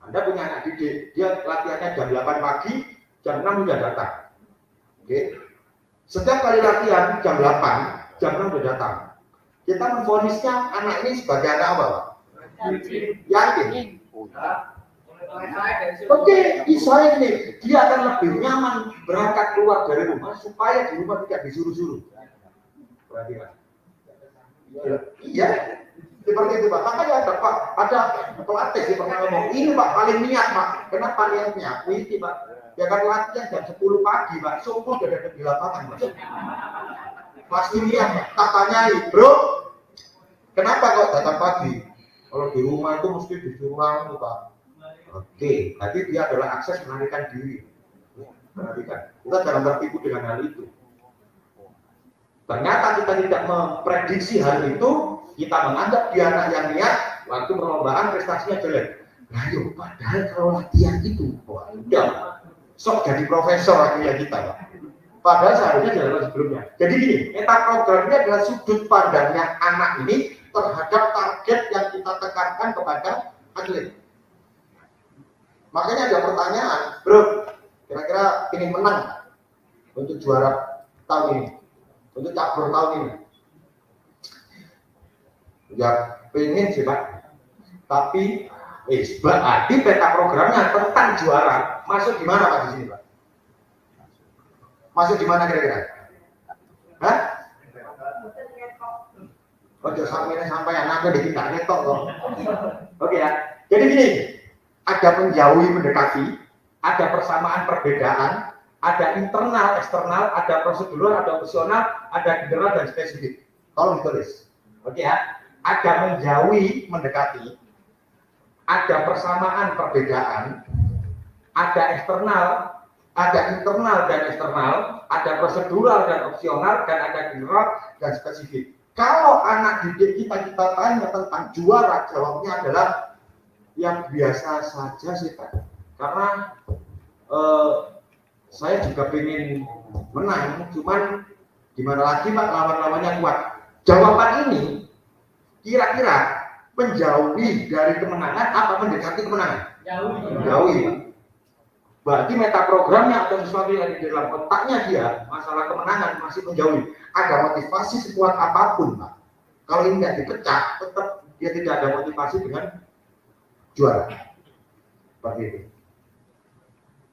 Anda punya anak didik, dia latihannya jam 8 pagi, jam 6 sudah datang. Oke. Setiap kali latihan jam 8, jam 6 sudah datang. Kita memvonisnya anak ini sebagai anak apa, Pak? Yakin. Oke, misalnya ini, dia akan lebih nyaman berangkat keluar dari rumah supaya di rumah tidak disuruh-suruh. Perhatikan. Iya. Seperti itu Pak, makanya ada pelatih sih pernah ngomong, ini Pak paling niat Pak, kenapa niatnya? Ini Pak, ya kan latihan jam 10 pagi Pak, subuh sudah ada di lapangan Pak. Pasti niat, tak tanyai, bro, kenapa kok datang pagi? Kalau di rumah itu mesti disuruh Pak. Oke, berarti dia adalah akses melarikan diri. Perhatikan, kita jangan tertipu dengan hal itu. Ternyata kita tidak memprediksi hal itu, kita menganggap dia anak yang niat, waktu perlombaan prestasinya jelek. Nah yuk, padahal kalau latihan itu, wah udah, sok jadi profesor akhirnya kita Pak. Padahal seharusnya jalan sebelumnya. Jadi gini, metaprogram ini adalah sudut pandangnya anak ini terhadap target yang kita tekankan kepada atlet. Makanya ada pertanyaan, bro, kira-kira ingin menang untuk juara tahun ini, untuk cabur tahun ini? Ya, pengen sih Pak. Tapi, berarti peta programnya tentang juara masuk di mana Pak di sini Pak? Masuk di mana kira-kira? Hah? Oke, sampai anaknya ditinggal netok kok. Oke ya. Jadi gini, ada menjauhi mendekati, ada persamaan perbedaan, ada internal, eksternal, ada prosedural, ada opsional, ada general dan spesifik. Tolong ditulis. Oke ya. Ada menjauhi mendekati, ada persamaan perbedaan, ada eksternal, Ada internal dan eksternal, ada prosedural dan opsional, dan ada general dan spesifik. Kalau anak didik kita tanya tentang juara, jawabnya adalah yang biasa saja sih Pak. Karena saya juga pengen menang, cuman gimana lagi Pak, lawan-lawannya kuat. Jawaban ini kira-kira menjauhi dari kemenangan apa mendekati kemenangan? Menjauhi. Berarti metaprogramnya atau sesuatu yang di dalam otaknya dia, masalah kemenangan masih menjauhi. Ada motivasi sekuat apapun Pak. Kalau ini tidak dipecah, tetap dia tidak ada motivasi dengan juara. Seperti itu.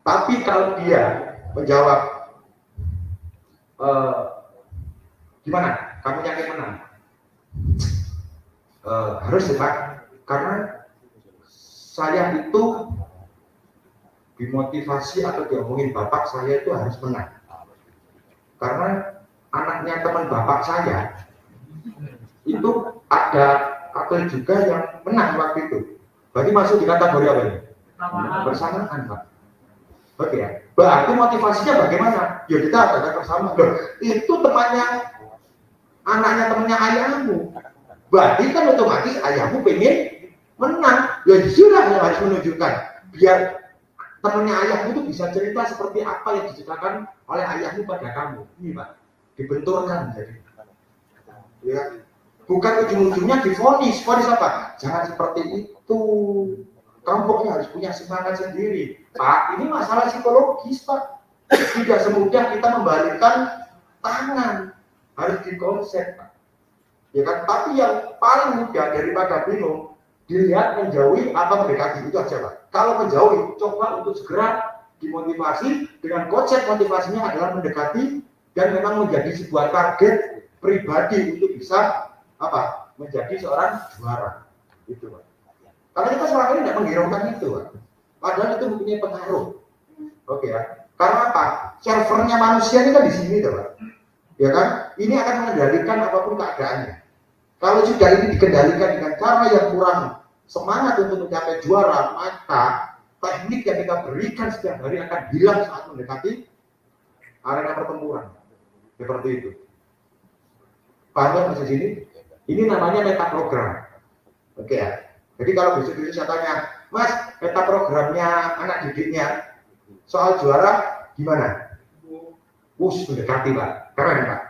Tapi kalau dia menjawab, gimana? Kamu yakin menang? Harus ya Pak, karena saya itu dimotivasi atau diomongin bapak saya itu harus menang. Karena anaknya teman bapak saya itu ada atlet juga yang menang waktu itu. Berarti masuk di kategori apa ini? Bersamaan Pak. Oke ya. Berarti motivasinya bagaimana? Ya kita ada bersama. Loh, itu anaknya temannya ayahmu. Berarti kan otomatis ayahmu pengen menang. Ya sudah yang harus menunjukkan. Biar temannya ayahmu itu bisa cerita seperti apa yang diceritakan oleh ayahmu pada kamu. Ini Pak, dibenturkan jadi. Ya. Bukan ujung-ujungnya divonis. Vonis apa? Jangan seperti itu. Kamu pokoknya harus punya semangat sendiri. Pak, ini masalah psikologis Pak. Tidak semudah kita membalikkan tangan. Harus dikonsep Pak. Ya kan? Tapi yang paling mudah daripada bingung, dilihat menjauhi apa mendekati, itu aja Pak. Kalau menjauhi, coba untuk segera dimotivasi dengan konsep motivasinya adalah mendekati dan memang menjadi sebuah target pribadi untuk bisa menjadi seorang juara. Itu Pak. Karena kita selama ini tidak menghiraukan itu Pak. Padahal itu mempunyai pengaruh. Oke ya. Karena apa? Servernya manusia ini kan di sini Pak. Ya kan? Ini akan mengendalikan apapun keadaannya. Kalau sudah ini dikendalikan dengan cara yang kurang semangat untuk mencapai juara, maka teknik yang kita berikan setiap hari akan hilang saat mendekati arena pertempuran. Seperti itu. Paham di sini? Ini namanya metaprogram. Oke ya. Jadi kalau besok saya tanya, Mas, metaprogramnya anak didiknya soal juara gimana? Mendekati Pak. Keren Pak.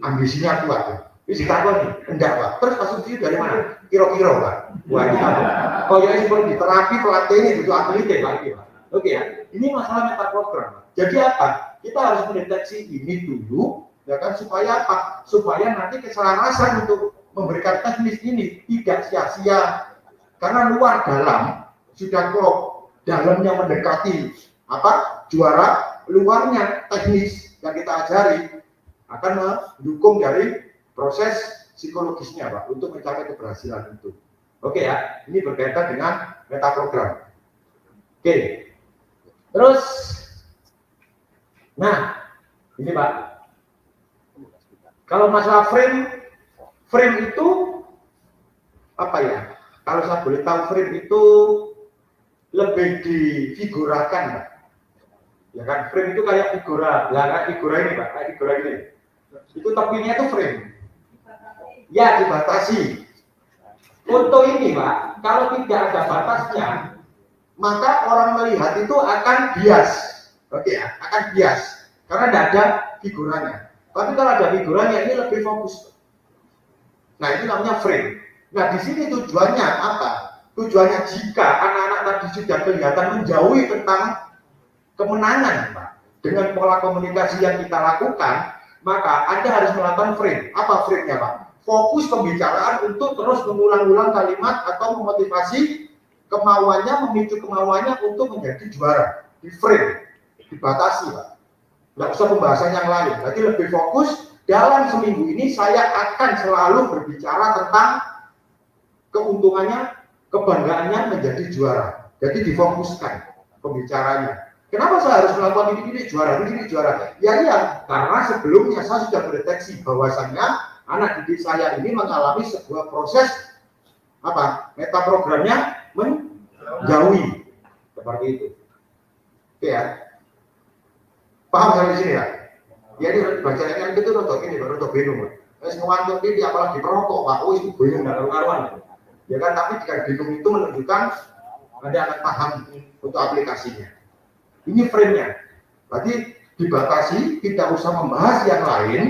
Ambisinya kuat. Ini dikatakan nih, enggak Pak. Terus asumsi dari mana? Kira-kira Pak. Wah ini apa? Oh ya seperti di terapi pelatihnya itu atletnya Pak. Oke ya. Ini masalah metaprogram. Jadi apa? Kita harus mendeteksi ini dulu, ya kan? Supaya apa? Supaya nanti keselarasan untuk memberikan teknis ini tidak sia-sia. Karena luar dalam sudah klop, dalamnya mendekati juara, luarnya teknis yang kita ajari akan mendukung dari proses psikologisnya Pak untuk mencapai keberhasilan itu. Oke ya, ini berkaitan dengan metaprogram. Oke. Terus nah, ini Pak. Kalau masalah frame itu apa ya? Kalau saya boleh tahu, frame itu lebih difigurakan Pak. Ya kan, frame itu kayak figura. Ya kayak figura ini Pak, kayak figura ini. Itu tepinya itu frame. Ya dibatasi. Foto ini Pak, kalau tidak ada batasnya, maka orang melihat itu akan bias. Oke ya, akan bias. Karena tidak ada figurannya. Tapi kalau ada figurannya, ini lebih fokus. Nah itu namanya frame. Nah di sini tujuannya apa? Tujuannya jika anak-anak tadi sudah kelihatan menjauhi tentang kemenangan Pak, dengan pola komunikasi yang kita lakukan, maka Anda harus melakukan frame. Apa frame-nya Pak? Fokus pembicaraan untuk terus mengulang-ulang kalimat atau memotivasi kemauannya, memicu kemauannya untuk menjadi juara. Di frame, dibatasi Pak. Nggak usah pembahasan yang lain. Berarti lebih fokus. Dalam seminggu ini saya akan selalu berbicara tentang keuntungannya, kebanggaannya menjadi juara. Jadi difokuskan pembicaranya. Kenapa saya harus melakukan ini juara? Ya iya, karena sebelumnya saya sudah mendeteksi bahwasannya anak didik saya ini mengalami sebuah proses metaprogramnya menjauhi seperti itu. Oke ya. Paham sampai sini ya? Ya ini baca yang itu rotok ini, rotok bingung. Terus ngewantuk ini apalagi perokok, Pak. Oh itu bingung nggak karuan. Ya kan, tapi jika bingung itu menunjukkan Anda akan paham untuk aplikasinya. Ini frame-nya. Berarti dibatasi, tidak usah membahas yang lain.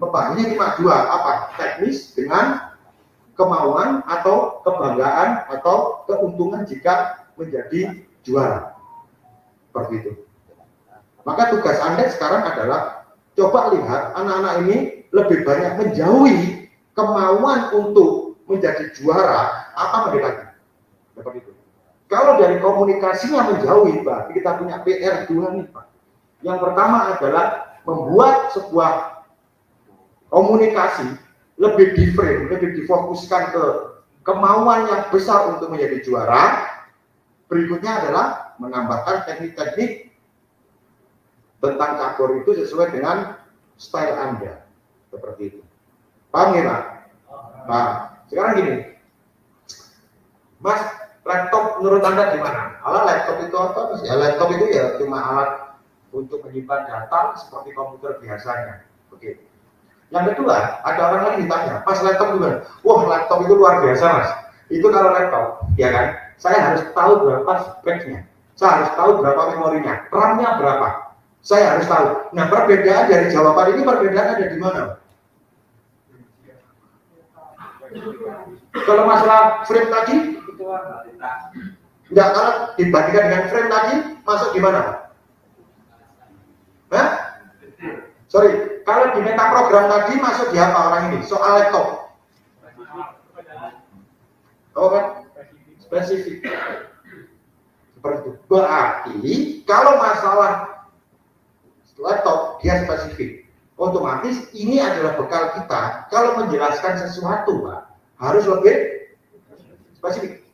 Membahasnya cuma dua, apa? Teknis dengan kemauan atau kebanggaan atau keuntungan jika menjadi juara. Seperti itu. Maka tugas Anda sekarang adalah coba lihat anak-anak ini lebih banyak menjauhi kemauan untuk menjadi juara apa mendekati. Seperti itu. Kalau dari komunikasinya menjauhi, Pak, kita punya PR 2 nih, Pak. Yang pertama adalah membuat sebuah komunikasi lebih di-frame, lebih difokuskan ke kemauan yang besar untuk menjadi juara. Berikutnya adalah menambahkan teknik-teknik tentang cabur itu sesuai dengan style Anda. Seperti itu. Paham ya, Pak? Nah, sekarang gini. Mas, laptop menurut Anda gimana? Laptop itu apa? Ya, laptop itu ya cuma alat untuk menyimpan data seperti komputer biasanya. Oke. Yang kedua, ada orang lain ditanya, Mas laptop gimana? Wah, laptop itu luar biasa, Mas. Itu kalau laptop, ya kan? Saya harus tahu berapa speknya. Saya harus tahu berapa memorinya. RAM-nya berapa? Saya harus tahu. Nah, perbedaan dari jawaban ini, perbedaan ada di mana? Kalau masalah frame tadi, enggak, kalau dibandingkan dengan frame tadi, masuk di mana? Hah? Sorry, kalau di meta program tadi masuk di apa orang ini? Soal laptop. Oh kan? Spesifik. Seperti itu. Berarti kalau masalah laptop dia spesifik. Otomatis ini adalah bekal kita. Kalau menjelaskan sesuatu, Pak, harus lebih spesifik.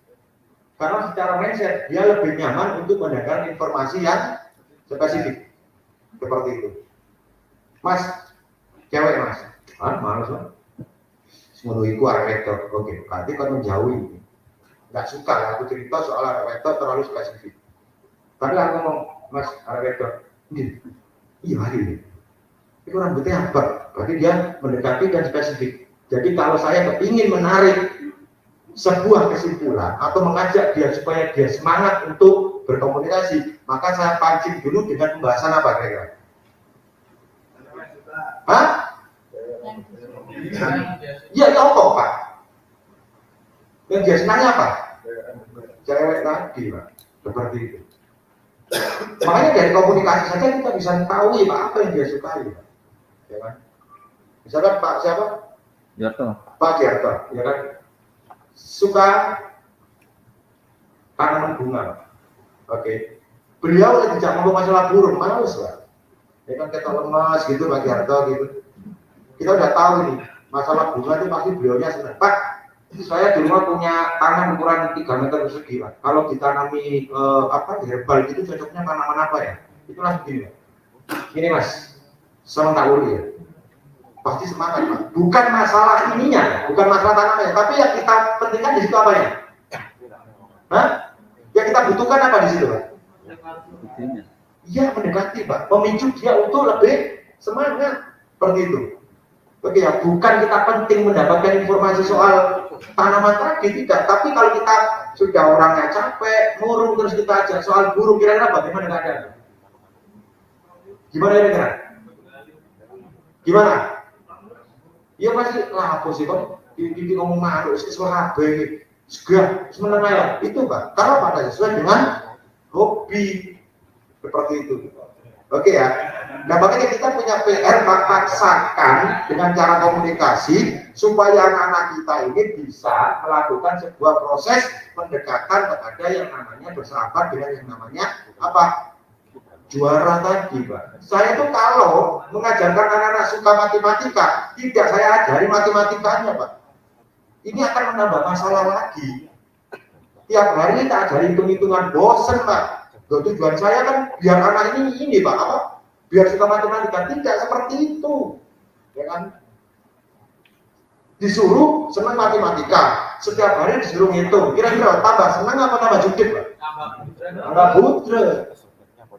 Karena secara mindset dia lebih nyaman untuk mendengar informasi yang spesifik. Seperti itu. Mas, cewek Mas, males lah. Semua iku arek wedok, oke. Berarti kan menjauhi. Nggak suka ya aku cerita soal arek wedok terlalu spesifik. Tapi aku ngomong, Mas, arek wedok, iya ini. Itu rambutnya apa? Berarti dia mendekati dan spesifik. Jadi kalau saya kepingin menarik sebuah kesimpulan atau mengajak dia supaya dia semangat untuk berkomunikasi, maka saya pancing dulu dengan pembahasan apa kira-kira? Hah? Ya apa, Pak? Yang dia senangnya apa? Cewek tadi, Pak. Seperti itu. Makanya dari komunikasi saja kita bisa tahu ya Pak apa yang dia sukai, Pak. Ya kan? Misalkan Pak siapa? Jarto. Pak Jarto, ya kan? Suka tanaman bunga. Oke. Beliau lagi tidak ngomong masalah burung, males Pak. Ya kan kita lemas gitu Pak Jarto gitu. Kita udah tahu nih masalah bunga itu pasti beliaunya senang. Pak, saya di rumah punya tanam ukuran 3 meter persegi Pak. Kalau ditanami herbal gitu cocoknya tanaman apa ya? Itu langsung gini Pak. Ini Mas, sama tak uri ya. Pasti semangat Pak. Bukan masalah ininya, bukan masalah tanamnya, tapi yang kita pentingkan di situ apa ya? Hah? Yang kita butuhkan apa di situ Pak? Iya mendekati Pak, memicu dia untuk lebih semangat seperti itu. Oke ya, bukan kita penting mendapatkan informasi soal tanaman tadi tidak, tapi kalau kita sudah orangnya capek, murung terus kita ajak soal burung, kira-kira bagaimana keadaan? Gimana kira-kira? Gimana? Iya pasti lah apa sih kok? Ini ngomong malu, sesuatu ini, segera, semenengah ya. Itu Pak, karena pada sesuai dengan hobi. Seperti itu. Oke ya. Nah makanya kita punya PR paksakan dengan cara komunikasi supaya anak-anak kita ini bisa melakukan sebuah proses pendekatan kepada yang namanya bersahabat dengan yang namanya apa? Juara tadi Pak. Saya tuh kalau mengajarkan anak-anak suka matematika, tidak saya ajari matematikanya Pak. Ini akan menambah masalah lagi. Tiap hari kita ajari hitung-hitungan, bosen Pak. Tujuan saya kan biar anak ini Pak apa? Biar suka matematika, tidak seperti itu, ya kan? Disuruh senang matematika, setiap hari disuruh ngitung, kira-kira tambah senang apa tambah judit Pak? Tambah budre,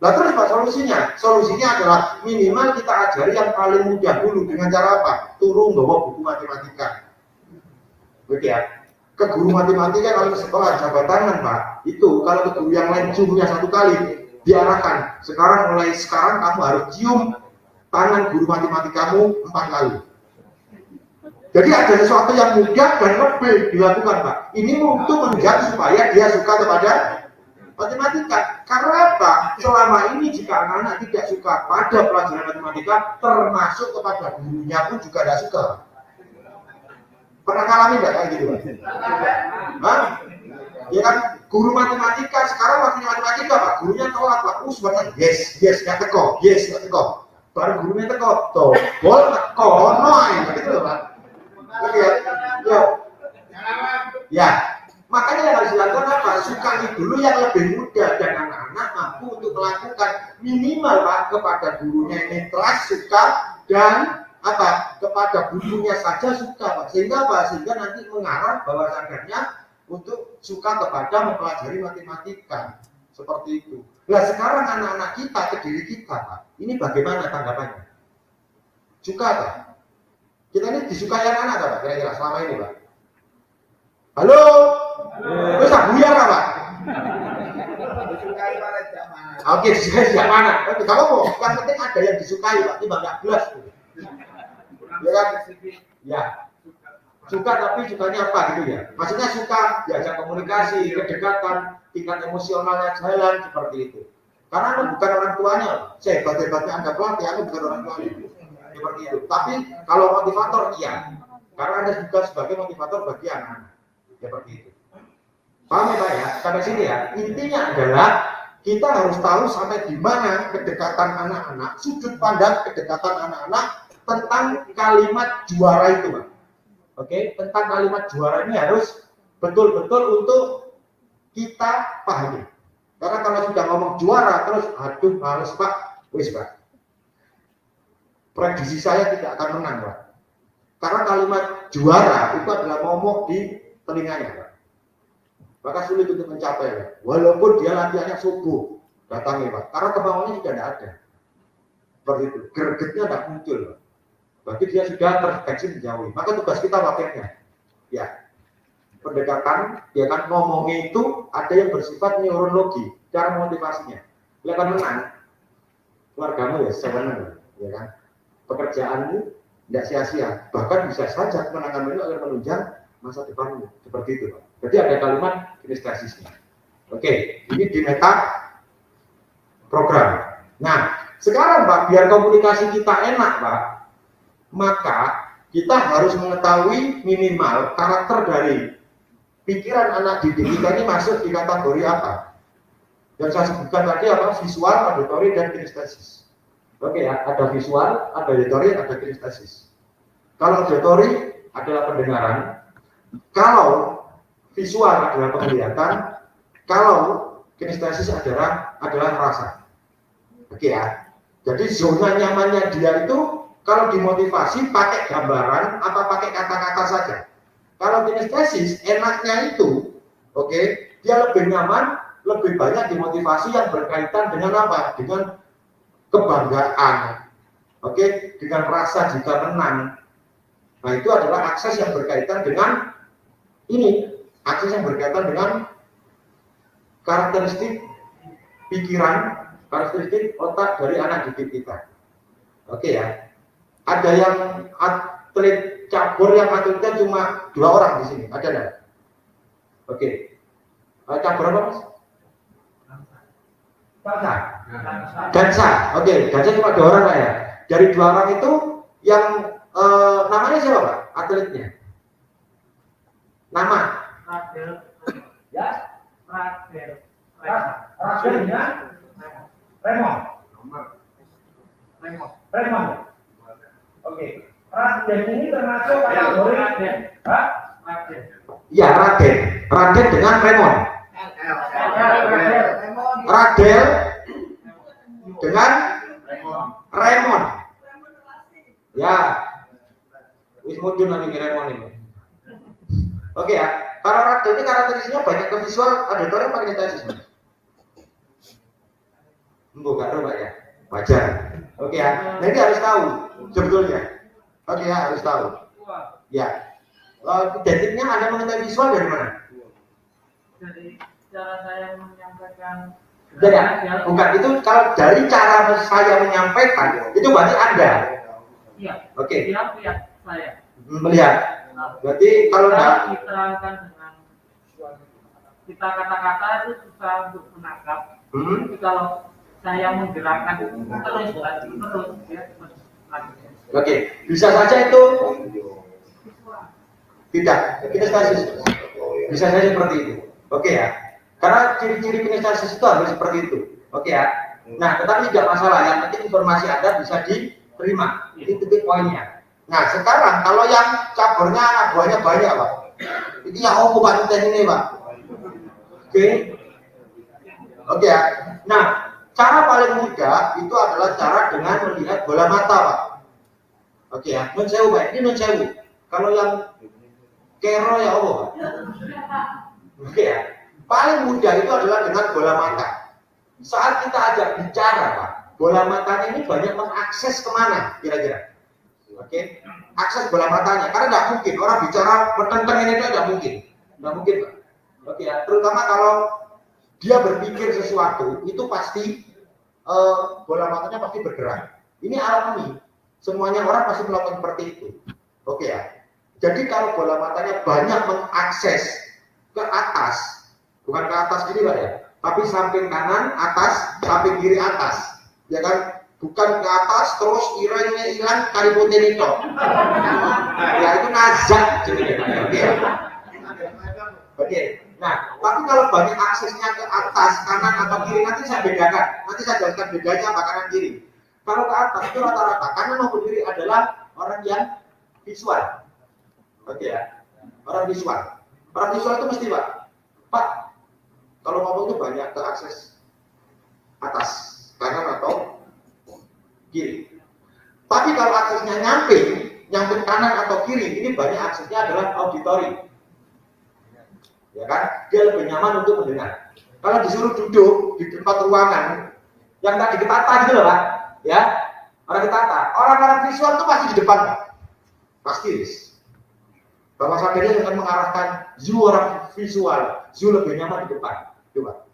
Nah terus Pak solusinya? Solusinya adalah minimal kita ajari yang paling mudah dulu dengan cara apa? Turun bawa buku matematika. Oke ya. Ke guru matematika kalau ke sekolah jabat tangan Pak. Itu kalau ke guru yang lain ciumnya 1 kali diarahkan. Mulai sekarang kamu harus cium tangan guru matematikamu 4 kali. Jadi ada sesuatu yang mudah dan lebih dilakukan Pak. Ini untuk menjaga supaya dia suka kepada matematika. Karena apa? Selama ini jika anak-anak tidak suka pada pelajaran matematika, termasuk kepada gurunya pun juga tidak suka. Pernah ngalamin nggak kayak gitu? Hah? Ya kan, guru matematika sekarang waktunya matematika Pak, gurunya telat Pak, sebenarnya yes, nggak teko, baru gurunya teko, tuh, bol teko, noy, gitu loh Pak. Oke ya, ya. Makanya yang harus dilakukan apa? Sukai dulu yang lebih mudah dan anak-anak mampu untuk melakukan minimal Pak kepada gurunya ini trust, suka dan apa? Kepada gurunya saja suka Pak. Sehingga apa? Sehingga nanti mengarah bahwa sadarnya untuk suka kepada mempelajari matematika seperti itu. Nah sekarang anak-anak kita ke diri kita Pak, ini bagaimana tanggapannya? Suka Pak? Kita ini disukai anak-anak Pak kira-kira selama ini Pak? Halo? Bisa buyar Pak? Disukai pada zaman. Oke, disukai sejak mana? Oke, kamu mau? Yang penting ada yang disukai Pak, tiba nggak belas. Ya kan? Ya. Suka tapi sukanya apa gitu ya? Maksudnya suka diajak komunikasi, kedekatan, tingkat emosionalnya jalan seperti itu. Karena Anda bukan orang tuanya, sehebat-hebatnya Anda pelatih, Anda bukan orang tuanya. Seperti itu. Tapi kalau motivator iya, karena Anda juga sebagai motivator bagi anak-anak. Seperti itu. Paham ya Pak ya? Sampai sini ya. Intinya adalah kita harus tahu sampai di mana kedekatan anak-anak, sudut pandang kedekatan anak-anak tentang kalimat juara itu Pak. Oke, tentang kalimat juara ini harus betul-betul untuk kita pahami. Karena kalau sudah ngomong juara terus, aduh harus Pak, wis Pak. Prediksi saya tidak akan menang Pak. Karena kalimat juara itu adalah momok di telinganya Pak. Maka sulit untuk mencapai Pak. Walaupun dia latihannya subuh datangnya Pak. Karena kebangunannya sudah tidak ada. Seperti itu, gregetnya tidak muncul Pak. Berarti dia sudah terdeteksi menjauhi. Maka tugas kita wakilnya, ya pendekatan, ya kan ngomongnya itu ada yang bersifat neurologi, cara motivasinya. Bila kan menang, keluargamu ya senang, ya kan. Pekerjaanmu tidak sia-sia, bahkan bisa saja kemenangan itu akan menunjang masa depanmu. Seperti itu, Pak. Jadi ada kalimat kinestesisnya. Oke, ini di meta program. Nah, sekarang Pak, biar komunikasi kita enak Pak, maka kita harus mengetahui minimal karakter dari pikiran anak didik kita ini masuk di kategori apa. Yang saya sebutkan tadi apa? Visual, auditory, dan kinestesis. Oke ya, ada visual, ada auditory, ada kinestesis. Kalau auditory adalah pendengaran, kalau visual adalah penglihatan, kalau kinestesis adalah rasa. Oke ya. Jadi zona nyamannya dia itu kalau dimotivasi pakai gambaran apa pakai kata-kata saja. Kalau kinestesis enaknya itu, oke, dia lebih nyaman, lebih banyak dimotivasi yang berkaitan dengan apa? Dengan kebanggaan, oke, dengan rasa jika menang. Nah itu adalah akses yang berkaitan dengan ini, akses yang berkaitan dengan karakteristik pikiran, karakteristik otak dari anak didik kita. Oke ya. Ada yang atlet cabur yang atletnya cuma 2 orang di sini, ada enggak? Oke. Cabur apa Mas? Dansa. Oke, dansa cuma 2 orang lah ya. Dari 2 orang itu yang namanya siapa Pak? Atletnya? Nama? Radel. Ya? Radel. Radelnya? Raymond. Oke. Raden ini termasuk kategori Raden. Hah? Raden. Iya, Raden. Raden dengan Raymond. Radel dengan Raymond. Ya. Wis mudun nanti Raymond ini. Oke ya. Kalau Raden ini karakteristiknya banyak ke visual, auditory, apa kinestesis? Enggak tahu Pak ya, wajar. Oke ya, nah ini harus tahu sebetulnya. Oke ya, harus tahu. Ya, identiknya Anda mengetahui visual dari mana? Dari cara saya menyampaikan. Jadi, bukan itu kalau dari cara saya menyampaikan itu berarti Anda. Iya. Oke. Lihat saya. Melihat. Berarti kalau enggak diterangkan dengan kita kata-kata itu susah untuk menangkap. Tapi kalau saya menggerakkan terus ya terus. Oke, bisa saja itu tidak kinestesis. Bisa saja seperti itu. Oke ya. Karena ciri-ciri kinestesis itu harus seperti itu. Oke ya. Nah, tetapi tidak masalah. Yang penting informasi Anda bisa diterima. Ini titik poinnya. Nah, sekarang kalau yang caburnya anak buahnya banyak, Pak. Ini yang Pak ini, Pak. Oke. Oke ya. Nah, cara paling mudah itu adalah cara dengan melihat bola mata, Pak. Oke ya. Non sewu, Pak. Ini non sewu. Kalau yang kero ya Allah, Pak. Oke ya. Paling mudah itu adalah dengan bola mata. Saat kita ajak bicara, Pak, bola matanya ini banyak mengakses kemana kira-kira? Oke, akses bola matanya. Karena tidak mungkin orang bicara petenteng ini itu tidak mungkin. Tidak mungkin, Pak. Oke ya, terutama kalau dia berpikir sesuatu, itu pasti bola matanya pasti bergerak. Ini alami. Semuanya orang pasti melakukan seperti itu. Oke ya. Jadi kalau bola matanya banyak mengakses ke atas, bukan ke atas gini Pak ya, tapi samping kanan atas, samping kiri atas, ya kan? Bukan ke atas terus irengnya hilang kaributin itu. Ya itu nazar jadi Oke. Oke. Nah, tapi kalau banyak aksesnya ke atas, kanan atau kiri nanti saya bedakan. Nanti saya jelaskan bedanya apa kanan kiri. Kalau ke atas itu rata-rata kanan maupun kiri adalah orang yang visual. Oke ya. Orang visual. Orang visual itu mesti Pak, kalau ngomong itu banyak ke akses atas, kanan atau kiri. Tapi kalau aksesnya nyampe kanan atau kiri, ini banyak aksesnya adalah auditori. Ya kan? Dia lebih nyaman untuk mendengar. Kalau disuruh duduk di tempat ruangan yang tadi ketata gitu loh Pak, ya orang ketata, orang-orang visual itu pasti di depan Pak, pasti. Bahwa dia akan mengarahkan Zu orang visual, Zu lebih nyaman di depan, coba.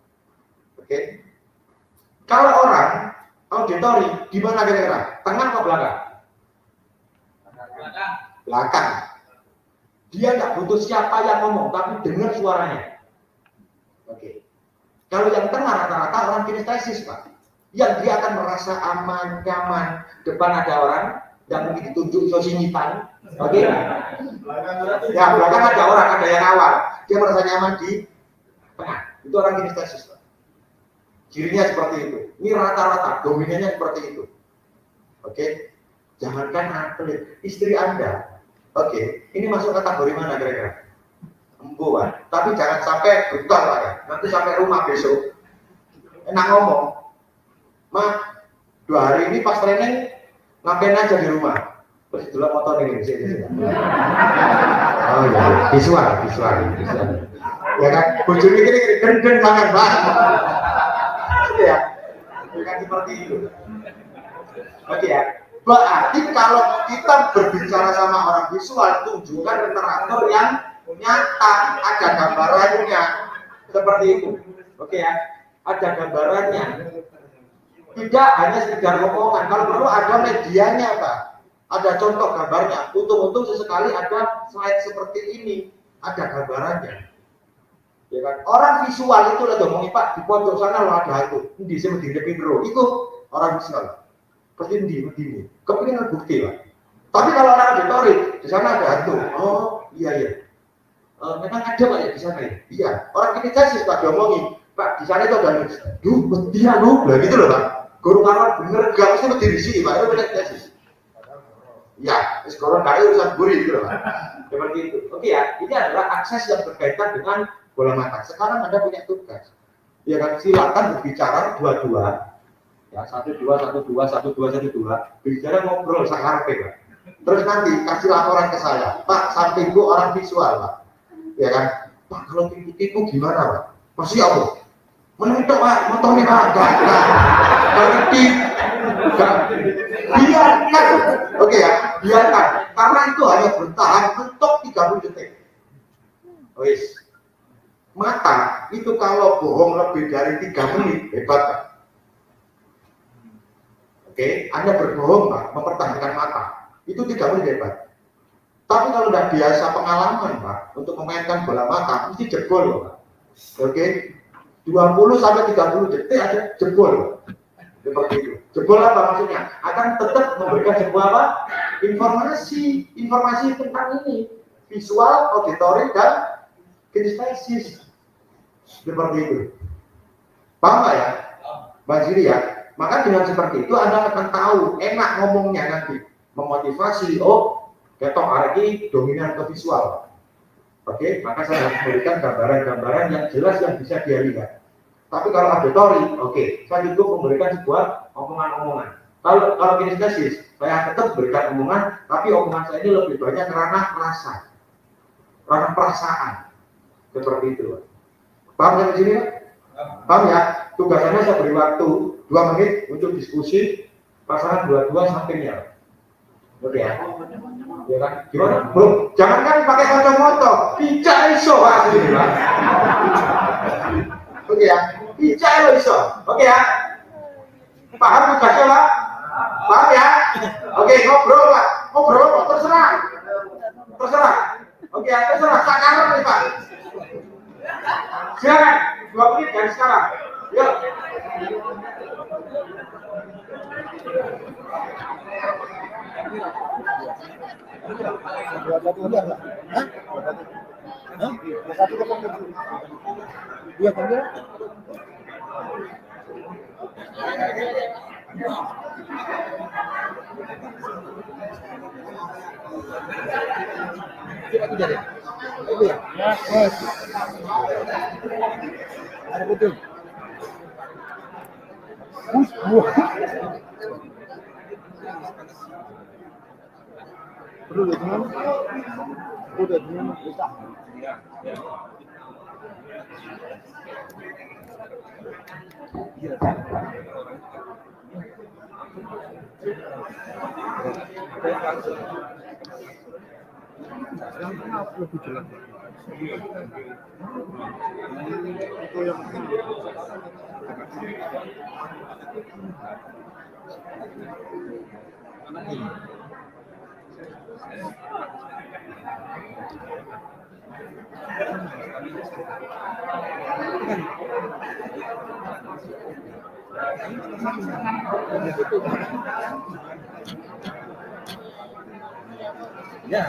Oke? Kalau orang auditori di mana kira-kira? Tengah atau belakang? Belakang. Dia nggak butuh siapa yang ngomong, tapi dengar suaranya. Oke. Kalau yang tengah rata-rata orang kinestesis, Pak. Yang dia akan merasa aman, nyaman. Depan ada orang, yang mungkin ditunjuk sosinyitan. Oke. Ya, belakang ada orang, ada yang awal. Dia merasa nyaman di tengah. Itu orang kinestesis, Pak. Cirinya seperti itu. Ini rata-rata, dominannya seperti itu. Oke. Jangankan atlet, istri Anda. Oke, ini masuk kategori mana kira-kira? Empu, Pak. Tapi jangan sampai brutal, Pak ya. Nanti sampai rumah besok. Enak ngomong. Ma, 2 hari ini pas training ngapain aja di rumah? Terus dulu motor ini sini. Oh iya, visual. Ya kan, bojone ini gendeng banget, Pak. Ya, bukan seperti itu. Oke ya. Berarti kalau kita berbicara sama orang visual, tunjukkan literatur yang nyata, ada gambarannya, seperti itu. Oke ya, ada gambarannya. Tidak hanya sekedar omongan. Kalau perlu ada medianya, Pak. Ada contoh gambarnya. Untung-untung sesekali ada slide seperti ini, ada gambarannya. Ya kan? Orang visual itu lah ngomongin Pak di pojok sana lo ada itu. Ini saya mau direpin roh. Itu orang visual. Pasti ini. Kepingin bukti Pak. Tapi kalau orang auditori di sana ada hantu. Oh iya. Memang ada Pak ya di sana ya. Iya. Orang kinestesis Pak diomongin. Pak di sana itu ada hantu. Dia lah gitu loh Pak. Guru karuan bener gak mesti berdiri sini Pak. Itu kinestesis. Ya, sekarang kayak urusan gurih gitu loh Pak. Seperti itu. Oke ya. Ini adalah akses yang berkaitan dengan bola mata. Sekarang Anda punya tugas. Ya kan, silakan berbicara dua-dua. Ya, 1-2. Bicara ngobrol sakarpe, Pak. Terus nanti kasih laporan ke saya. Pak, sampingku orang visual, Pak. Ya kan? Pak, kalau tipu-tipu gimana, Pak? Masih apa? Menentuk Pak, motornya Pak, enggak ngerti. Biarkan, oke ya, biarkan. Karena itu hanya bertahan untuk 30 detik. Wis. Mata itu kalau bohong lebih dari 3 menit, hebat Pak. Oke, Anda berbohong Pak, mempertahankan mata. Itu 3 menit hebat. Tapi kalau udah biasa pengalaman Pak, untuk memainkan bola mata, mesti jebol loh Pak. Oke, 20 sampai 30 detik ada jebol Pak. Seperti itu. Jebol apa maksudnya? Akan tetap memberikan sebuah apa? Informasi tentang ini. Visual, auditory, dan kinestesis. Seperti itu. Paham nggak ya? Mbak Jiri ya? Maka dengan seperti itu Anda akan tahu, enak ngomongnya nanti. Memotivasi, oh, ketok hari dominan ke visual. Oke, maka saya harus memberikan gambaran-gambaran yang jelas yang bisa dia lihat. Tapi kalau auditory, oke, saya cukup memberikan sebuah omongan-omongan. Kalau kinestesis, saya tetap berikan omongan, tapi omongan saya ini lebih banyak ranah rasa, ranah perasaan, seperti itu. Paham ya di sini? Paham ya? Tugasannya saya beri waktu 2 menit untuk diskusi pasangan 22 sampai nyala. Oke ya? Ya kan? Gimana? Bro, jangan kan pakai kacamata, bicara iso Pak sini Pak. Oke ya? Bicara iso. Oke ya? Paham tugasnya Pak? Paham ya? Oke, ngobrol Pak. Ngobrol terserah. Terserah. Oke ya, terserah. Sekarang nih Pak. Silakan. 2 menit dari sekarang. Yuk. Ada betul. Perlu dengan udah dengan kita. Lebih jelas. Itu yang ya.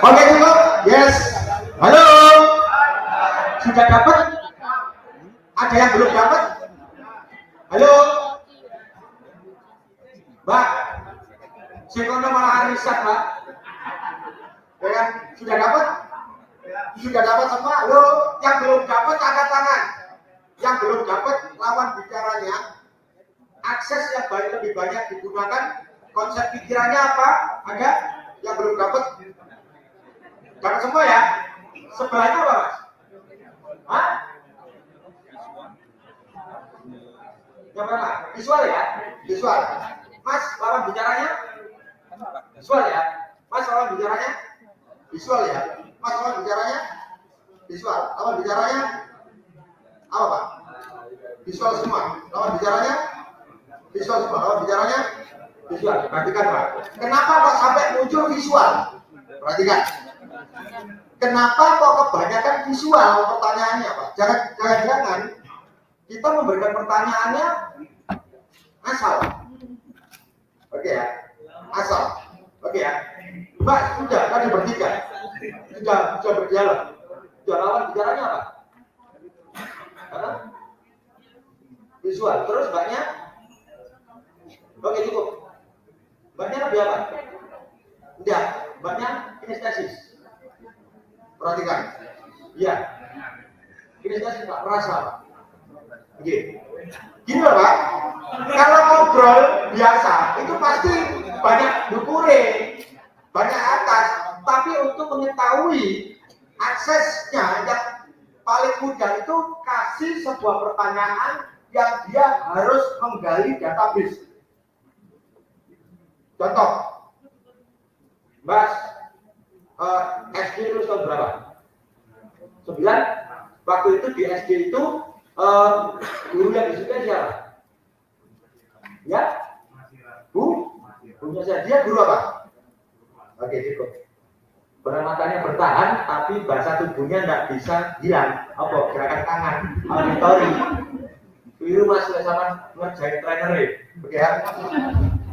Oke cukup? Yes. Halo. Sudah dapat? Ada yang belum dapat? Halo. Mbak. Sekolah malah riset Mbak. Ya, sudah dapat? Sudah dapat semua? Halo. Yang belum dapat angkat tangan. Yang belum dapat lawan bicaranya. Akses yang lebih banyak digunakan. Konsep pikirannya apa? Ada? Yang belum dapat? Dapat semua ya? Sebelahnya apa Mas? Hah? Yang mana? Visual ya? Visual. Mas, lawan bicaranya? Visual ya? Mas, lawan bicaranya? Visual ya? Mas, lawan bicaranya? Visual. Lawan bicaranya? Apa Pak? Visual semua. Lawan bicaranya? Visual semua. Lawan bicaranya? Visual. Perhatikan Pak. Kenapa kok sampai muncul visual? Perhatikan. Kenapa kok kebanyakan visual pertanyaannya Pak? Jangan kita memberikan pertanyaannya asal. Oke ya, asal. Oke ya, Mbak sudah tadi bertiga, sudah berdialog, sudah lawan bicaranya apa? Visual. Terus Mbaknya Oke, cukup. Mbaknya lebih apa? Enggak, mbaknya kinestesis. Perhatikan. Iya. Kinestesis Pak, merasa Pak. Oke. Gini loh Pak, kalau ngobrol biasa itu pasti banyak dukure, banyak atas, tapi untuk mengetahui aksesnya yang paling mudah itu kasih sebuah pertanyaan yang dia harus menggali database. Contoh, Mas, SD lulus tahun berapa? 9. Waktu itu di SD itu guru yang disukai siapa? Ya? Gurunya saya. Dia guru apa? Oke, cukup. Matanya bertahan, tapi bahasa tubuhnya tidak bisa hilang. Apa? Gerakan tangan, auditori. Biru Mas, sama ngerjain trainer ya. Oke ya?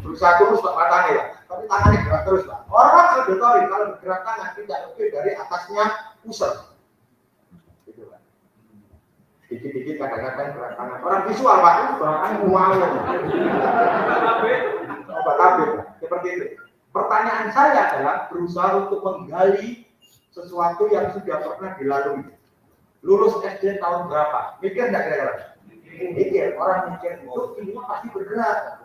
Berusaha terus Pak matanya ya. Tapi tangannya gerak terus Pak. Orang auditori kalau bergerak tangan tidak lebih dari atasnya pusat. Gitu Pak. Dikit-dikit kadang-kadang gerak tangan. Orang visual Pak, itu gerakannya wow. Obat tabir, seperti itu. Pertanyaan saya adalah berusaha untuk menggali sesuatu yang sudah pernah dilalui. Lulus SD tahun berapa? Mikir nggak kira-kira? Mikir. Orang mikir itu ini pasti bergerak.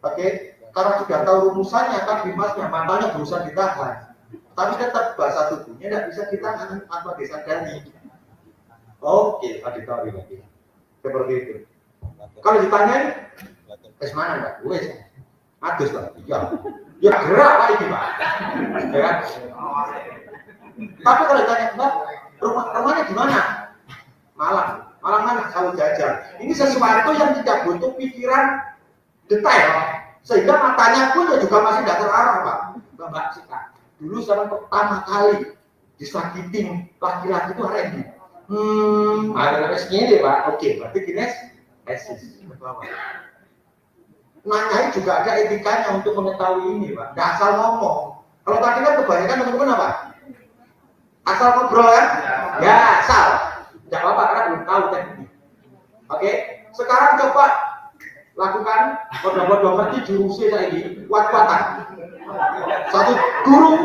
Oke, karena sudah tahu rumusannya kan bimasnya, matanya berusaha ditahan. Tapi tetap bahasa tubuhnya tidak bisa ditahan atau disadari. Oke, auditori lagi. Seperti itu. Kalau ditanyain, tes mana Mbak? Wes, adus Pak. Iya. Ya gerak Pak ini Pak. Ya kan? Tapi kalau ditanya Mbak, rumahnya di mana? Malang mana? Sawah Jajar. Ini sesuatu yang tidak butuh pikiran detail, sehingga matanya pun juga masih tidak terarah Pak. Mbak Sita, dulu zaman pertama kali disakitin laki-laki itu hari ini. Ada segini Pak. Oke, berarti kinesis. Nanyai juga ada etikanya untuk mengetahui ini Pak. Nggak asal ngomong. Kalau tadi kan kebanyakan teman-teman apa? Asal ngobrol kan? Ya asal. Nggak apa-apa karena belum tahu teknik. Oke, sekarang coba lakukan bodoh-bodoh ngerti jurusnya saya ini kuat-kuatan. Satu guru,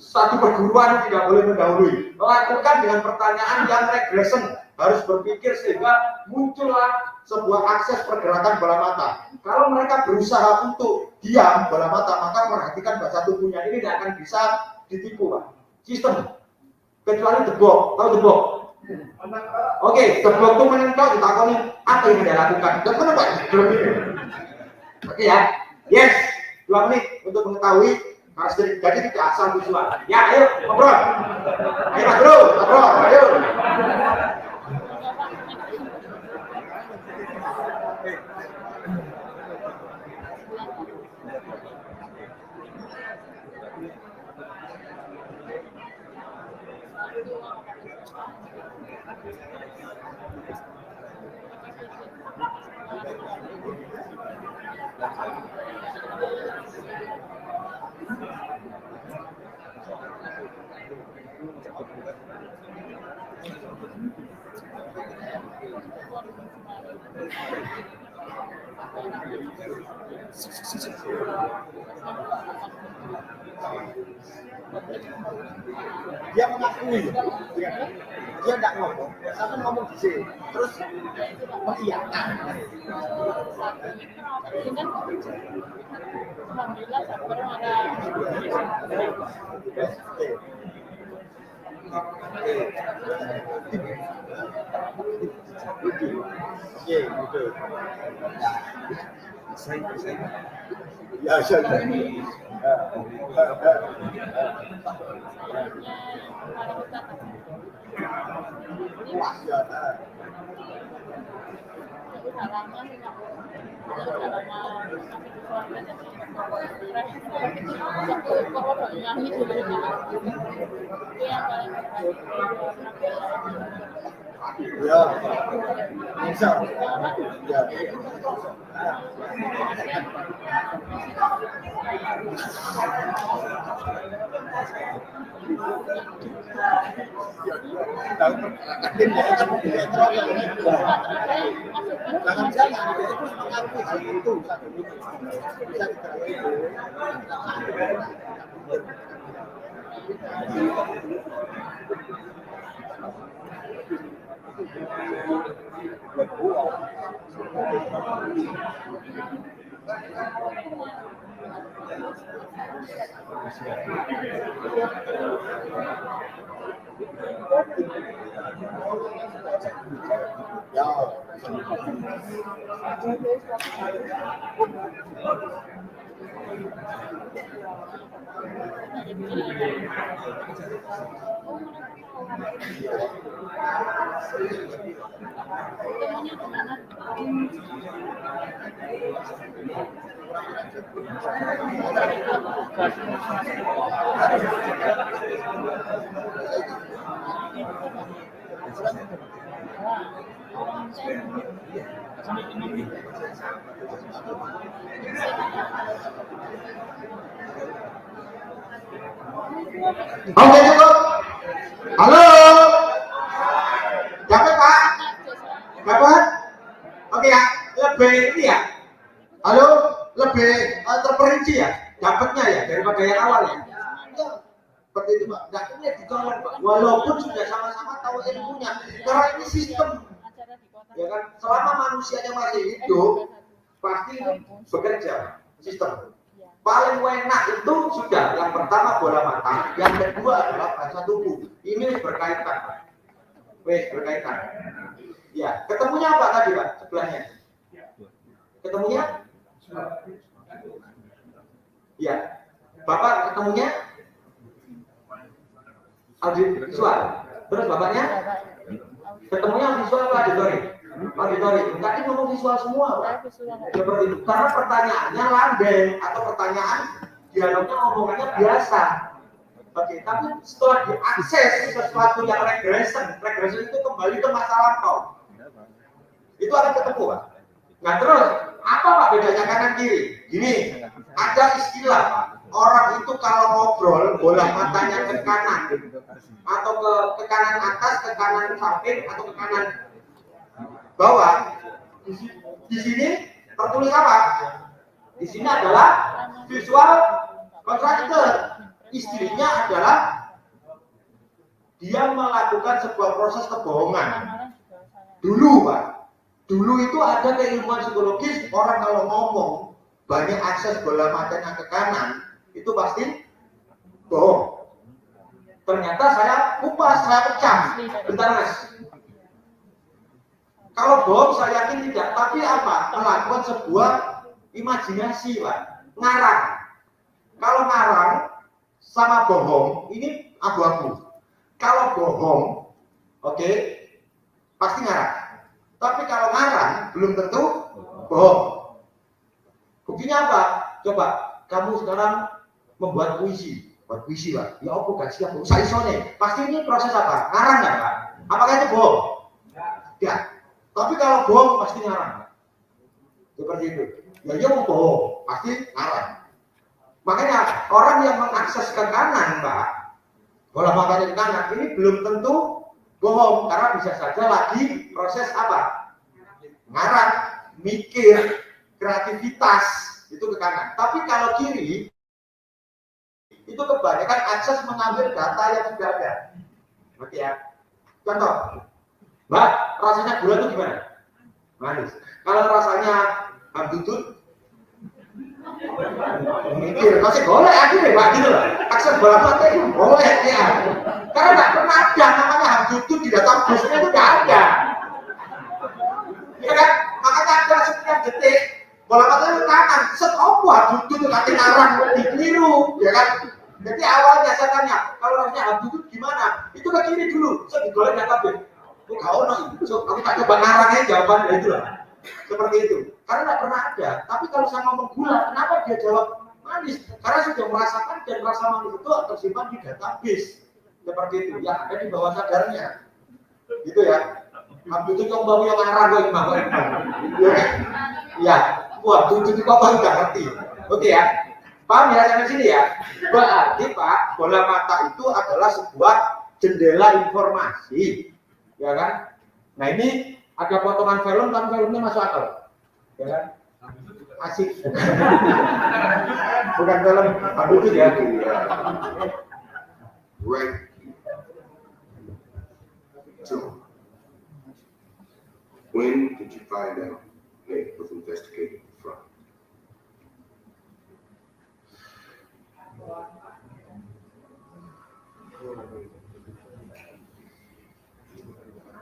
satu perguruan tidak boleh mendahului. Lakukan dengan pertanyaan yang regression, harus berpikir sehingga muncullah sebuah akses pergerakan bola mata. Kalau mereka berusaha untuk diam bola mata, maka perhatikan bahasa tubuhnya ini tidak akan bisa ditipu Pak. Sistem. Kecuali debok, tahu debok? Oke, debok itu menentok ditakoni apa yang dia lakukan. Dan kenapa? Belum ini. Oke ya. Yes, 2 menit untuk mengetahui karakteristik. Jadi tidak asal visual. Ya, ayo ngobrol. Ayo Mas Bro, ngobrol. Ayo. Dia mengakui, dia tidak ngomong, tapi ngomong di sini, terus mengiyakan. Alhamdulillah sekarang ada betul. Ya, saya. Ya, bisa. Ya. Tahu pergerakan jangan jangan dia terus mengakui itu bisa Oke, cukup. Halo. Dapat Pak? Dapat? Oke ya, lebih ini ya. Halo, lebih terperinci ya dapatnya ya daripada yang awal ya. Seperti itu Pak. Nah ini ditolak Pak. Walaupun sudah sama-sama tahu ilmunya, karena ini sistem. Ya kan, selama manusianya masih hidup, pasti bekerja sistem. Paling enak itu sudah yang pertama bola mata, yang kedua adalah bahasa tubuh. Ini berkaitan, berkaitan. Ya, ketemunya apa tadi Pak? Sebelahnya. Ketemunya? Ya, Bapak ketemunya audiovisual. Terus Bapaknya? Ketemunya visual apa auditori? Auditori. Tadi ngomong visual semua Pak. Seperti itu. Karena pertanyaannya landai atau pertanyaan dialognya omongannya biasa. Oke, tapi setelah diakses sesuatu yang regression itu kembali ke masa lampau. Itu akan ketemu Pak. Nah terus apa Pak bedanya kanan kiri? Gini, ada istilah Pak. Orang itu kalau ngobrol bola matanya ke kanan atau ke kanan atas, ke kanan samping atau ke kanan bawah. Di sini tertulis apa? Di sini adalah visual contractor. Istrinya adalah dia melakukan sebuah proses kebohongan. Dulu Pak, dulu itu ada keilmuan psikologis, orang kalau ngomong banyak akses bola matanya ke kanan, itu pasti bohong. Ternyata saya kupas, saya pecah. Bentar Mas. Kalau bohong saya yakin tidak, tapi apa? Melakukan sebuah imajinasi Pak, ngarang. Kalau ngarang sama bohong ini abu-abu. Kalau bohong, oke, pasti ngarang. Tapi kalau ngarang belum tentu bohong. Buktinya apa? Coba kamu sekarang membuat puisi, buat puisi Pak. Ya apa gaji aku saisone. Pasti ini proses apa? Ngarang nggak Pak? Apakah itu bohong? Tidak. Tapi kalau bohong pasti ngarang. Seperti itu. Ya dia mau bohong, pasti ngarang. Makanya orang yang mengakses ke kanan Pak, bola matanya ke kanan, ini belum tentu bohong, karena bisa saja lagi proses apa? Ngarang, mikir, kreativitas, itu ke kanan. Tapi kalau kiri, itu kebanyakan akses mengambil data yang sudah ada. Oke ya. Contoh, Mbak, rasanya gula itu gimana? Manis. Kalau rasanya hamdutut, mikir, masih boleh aja deh Mbak, gitu loh. Akses bola mata itu boleh ya. Karena nggak pernah ada namanya hamdutut di database-nya itu nggak ada. Ya kan? Makanya ada setiap detik bola mata itu kanan, set opo hamdutut itu nanti ngarang dikeliru, ya kan? Jadi awalnya saya tanya, kalau rasanya hamdutut gimana? Itu ke kiri dulu, set digolek database. Oh kau no, so aku tak coba ngarangnya jawabannya itu lah. Seperti itu. Karena nggak pernah ada. Tapi kalau saya ngomong gula, kenapa dia jawab manis? Karena sudah merasakan dan rasa manis itu tersimpan di database. Seperti itu. Yang ada di bawah sadarnya. Gitu ya. Habis itu yang bawa yang ngarang gue gimana? Ya. Wah, itu kok baru nggak ngerti. Oke ya. Paham ya sampai sini ya? Berarti Pak, bola mata itu adalah sebuah jendela informasi, ya kan? Nah ini ada potongan film, kan filmnya masuk akal, ya kan? Asik. Bukan film, aduh itu ya. Right. So, when did you find out Nate was investigating the front?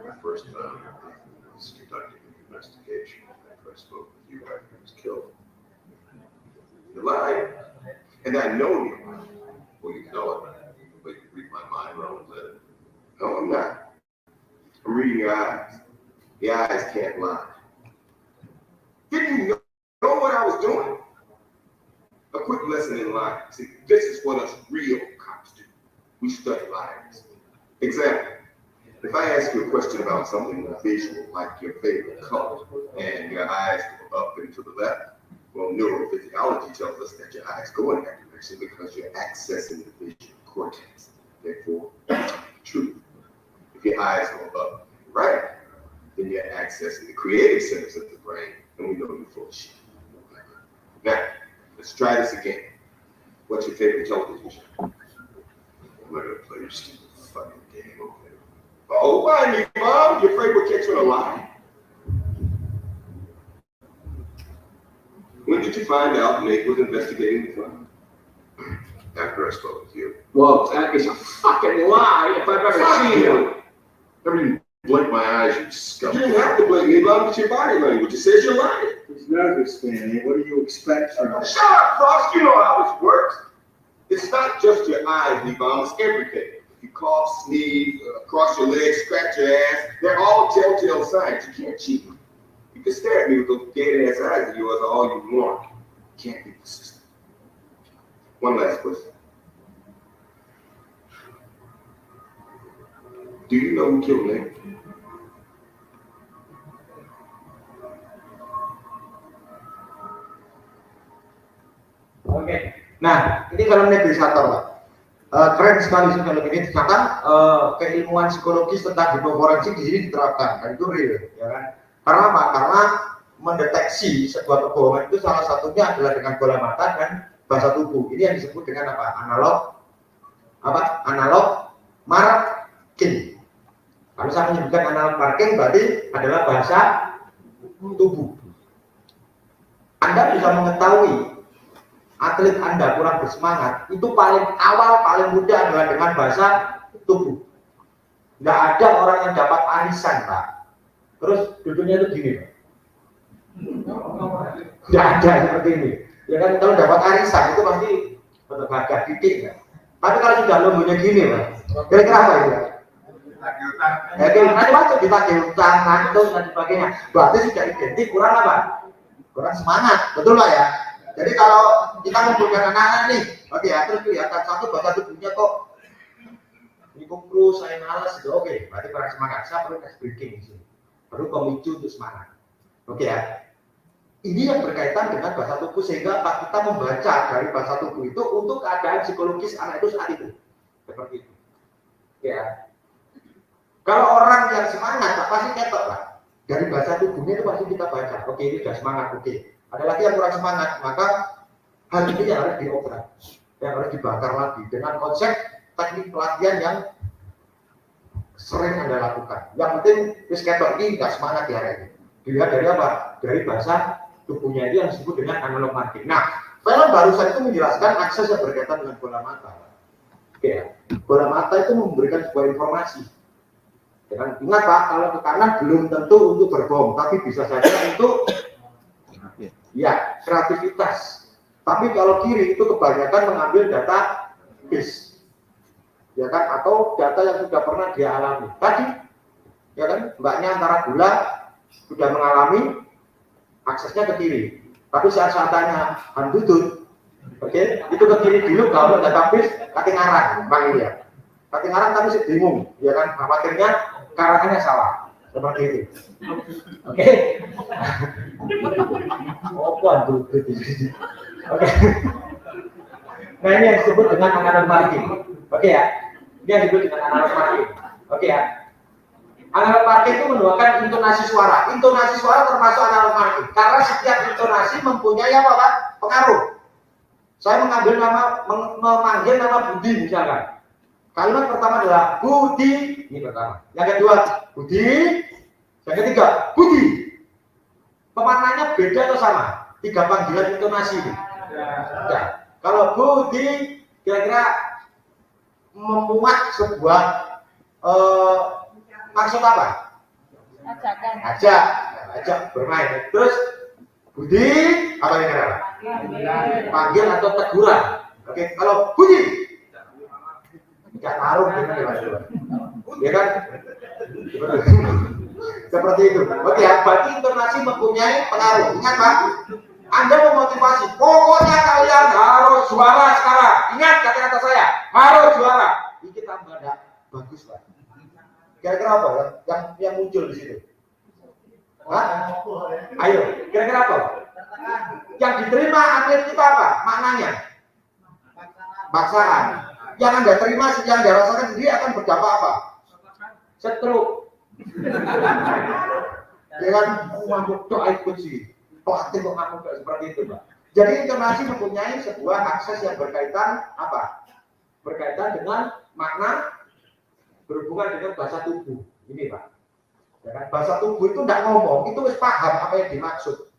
My first time I was conducting an investigation. I first spoke with you after he was killed. You lied, and I know you lied. Well, you know it, but you read my mind wrong, let it. No, I'm not. I'm reading your eyes. The eyes can't lie. Didn't you know what I was doing? A quick lesson in lying. See, this is what us real cops do. We study liars. Example. If I ask you a question about something visual, like your favorite color, and your eyes go up and to the left, well, neurophysiology tells us that your eyes go in that direction because you're accessing the visual cortex. Therefore, true. If your eyes go up and right, then you're accessing the creative centers of the brain, and we know you're full of shit. Now, let's try this again. What's your favorite television show? I'm not gonna play your stupid fucking game over there. Oh, why me, Mom? You're afraid we'll catch you on a lie? When did you find out Nate was investigating the front? After I spoke with you. Well, that is a fucking lie if I've ever seen one. Never even blink my eyes, you scum. You didn't have to blink me, Mom. It's your body language. It says you're lying. He's nervous, man. What do you expect from him? Shut up, Frost. You know how this works. It's not just your eyes, Mom. It's everything. If you cough, sneeze, cross your legs, scratch your ass, they're all telltale signs. You can't cheat. You can stare at me with those dead-ass eyes of yours all you want. You can't be persistent. One last question. Do you know who killed Nate? Oke. Nah, ini film Negrisator, Pak. Keren sekali sih film ini. Ternyata keilmuan psikologis tentang hipnoforensik di sini diterapkan, dan itu real, ya kan? Karena apa? Karena mendeteksi sebuah kebohongan itu salah satunya adalah dengan bola mata dan bahasa tubuh. Ini yang disebut dengan apa? Analog marking. Kalau saya menyebutkan analog marking berarti adalah bahasa tubuh. Anda bisa mengetahui atlet Anda kurang bersemangat, itu paling awal, paling mudah adalah dengan bahasa tubuh. Nggak ada orang yang dapat arisan, Pak. Terus duduknya itu gini, Pak. Nggak ada seperti ini. Ya kan, kalau dapat arisan itu pasti berbagai titik, Pak. Tapi kalau sudah lombonya gini, Pak, kira-kira apa itu? Ya, nanti masuk ditagih utang, ngantuk, dan sebagainya. Berarti sudah identik kurang apa? Kurang semangat, betul Pak ya? Jadi kalau kita ngumpulkan anak-anak nih, oke ya, terus kelihatan satu bahasa tubuhnya kok ini kru, saya malas, gitu. Oke, berarti kurang semangat. Saya perlu ice breaking di sini, perlu pemicu untuk semangat. Oke ya, ini yang berkaitan dengan bahasa tubuh sehingga pas kita membaca dari bahasa tubuh itu untuk keadaan psikologis anak itu saat itu, seperti itu. Ya, kalau orang yang semangat, pasti ketok lah. Dari bahasa tubuhnya itu pasti kita baca. Oke, ini sudah semangat, oke. Ada lagi yang kurang semangat, maka hal ini yang harus diobrak, yang harus dibakar lagi dengan konsep teknik pelatihan yang sering Anda lakukan. Yang penting ketok ini nggak semangat ya hari ini. Dilihat dari apa? Dari bahasa tubuhnya itu yang disebut dengan analog marking. Nah, film barusan itu menjelaskan akses yang berkaitan dengan bola mata. Oke ya, bola mata itu memberikan sebuah informasi. Ya, ingat Pak, kalau ke kanan belum tentu untuk berbohong, tapi bisa saja untuk ya kreativitas. Tapi kalau kiri itu kebanyakan mengambil data base, ya kan, atau data yang sudah pernah dia alami. Tadi, ya kan, mbaknya antara gula sudah mengalami aksesnya ke kiri. Tapi saat tanya handutut, oke, itu ke kiri dulu kalau data base katingaran, bang ya. Katingaran tapi saya bingung, ya kan, khawatirnya karangannya salah. Seperti itu. Oke. Oh, waduh. Oke. Nah ini yang disebut dengan analog marking. Oke ya. Ini yang disebut dengan analog marking. Oke ya. Analog marking itu menuangkan intonasi suara. Intonasi suara termasuk analog marking. Karena setiap intonasi mempunyai apa Pak? Pengaruh. Saya memanggil nama Budi misalkan. Kalimat pertama adalah Budi. Ini pertama. Yang kedua Budi. Yang ketiga Budi. Pemaknanya beda atau sama? 3 panggilan intonasi ini. Ya. Kalau Budi kira-kira memuat sebuah maksud apa? Ajak bermain. Terus Budi apa kira-kira? Panggil atau teguran. Oke, kalau Budi nggak taruh gimana? Ya kan? Seperti itu. Oke, berarti intonasi mempunyai pengaruh. Ingat Pak, Anda memotivasi. Pokoknya kalian harus juara sekarang. Ingat kata-kata saya, harus juara. Ini tambah bagus Pak. Kira-kira apa yang muncul di situ? Hah? Ayo, kira-kira apa? Yang diterima atlet kita apa? Maknanya? Paksaan. Yang Anda terima, yang Anda rasakan sendiri akan berdampak apa? Stroke. Dengan ngamuk doa ikut sih. Pelatih kok ngamuk seperti itu Pak. Jadi intonasi mempunyai sebuah akses yang berkaitan apa? Berkaitan dengan makna, berhubungan dengan bahasa tubuh. Ini Pak. Ya kan? Bahasa tubuh itu tidak ngomong, itu harus paham apa yang dimaksud.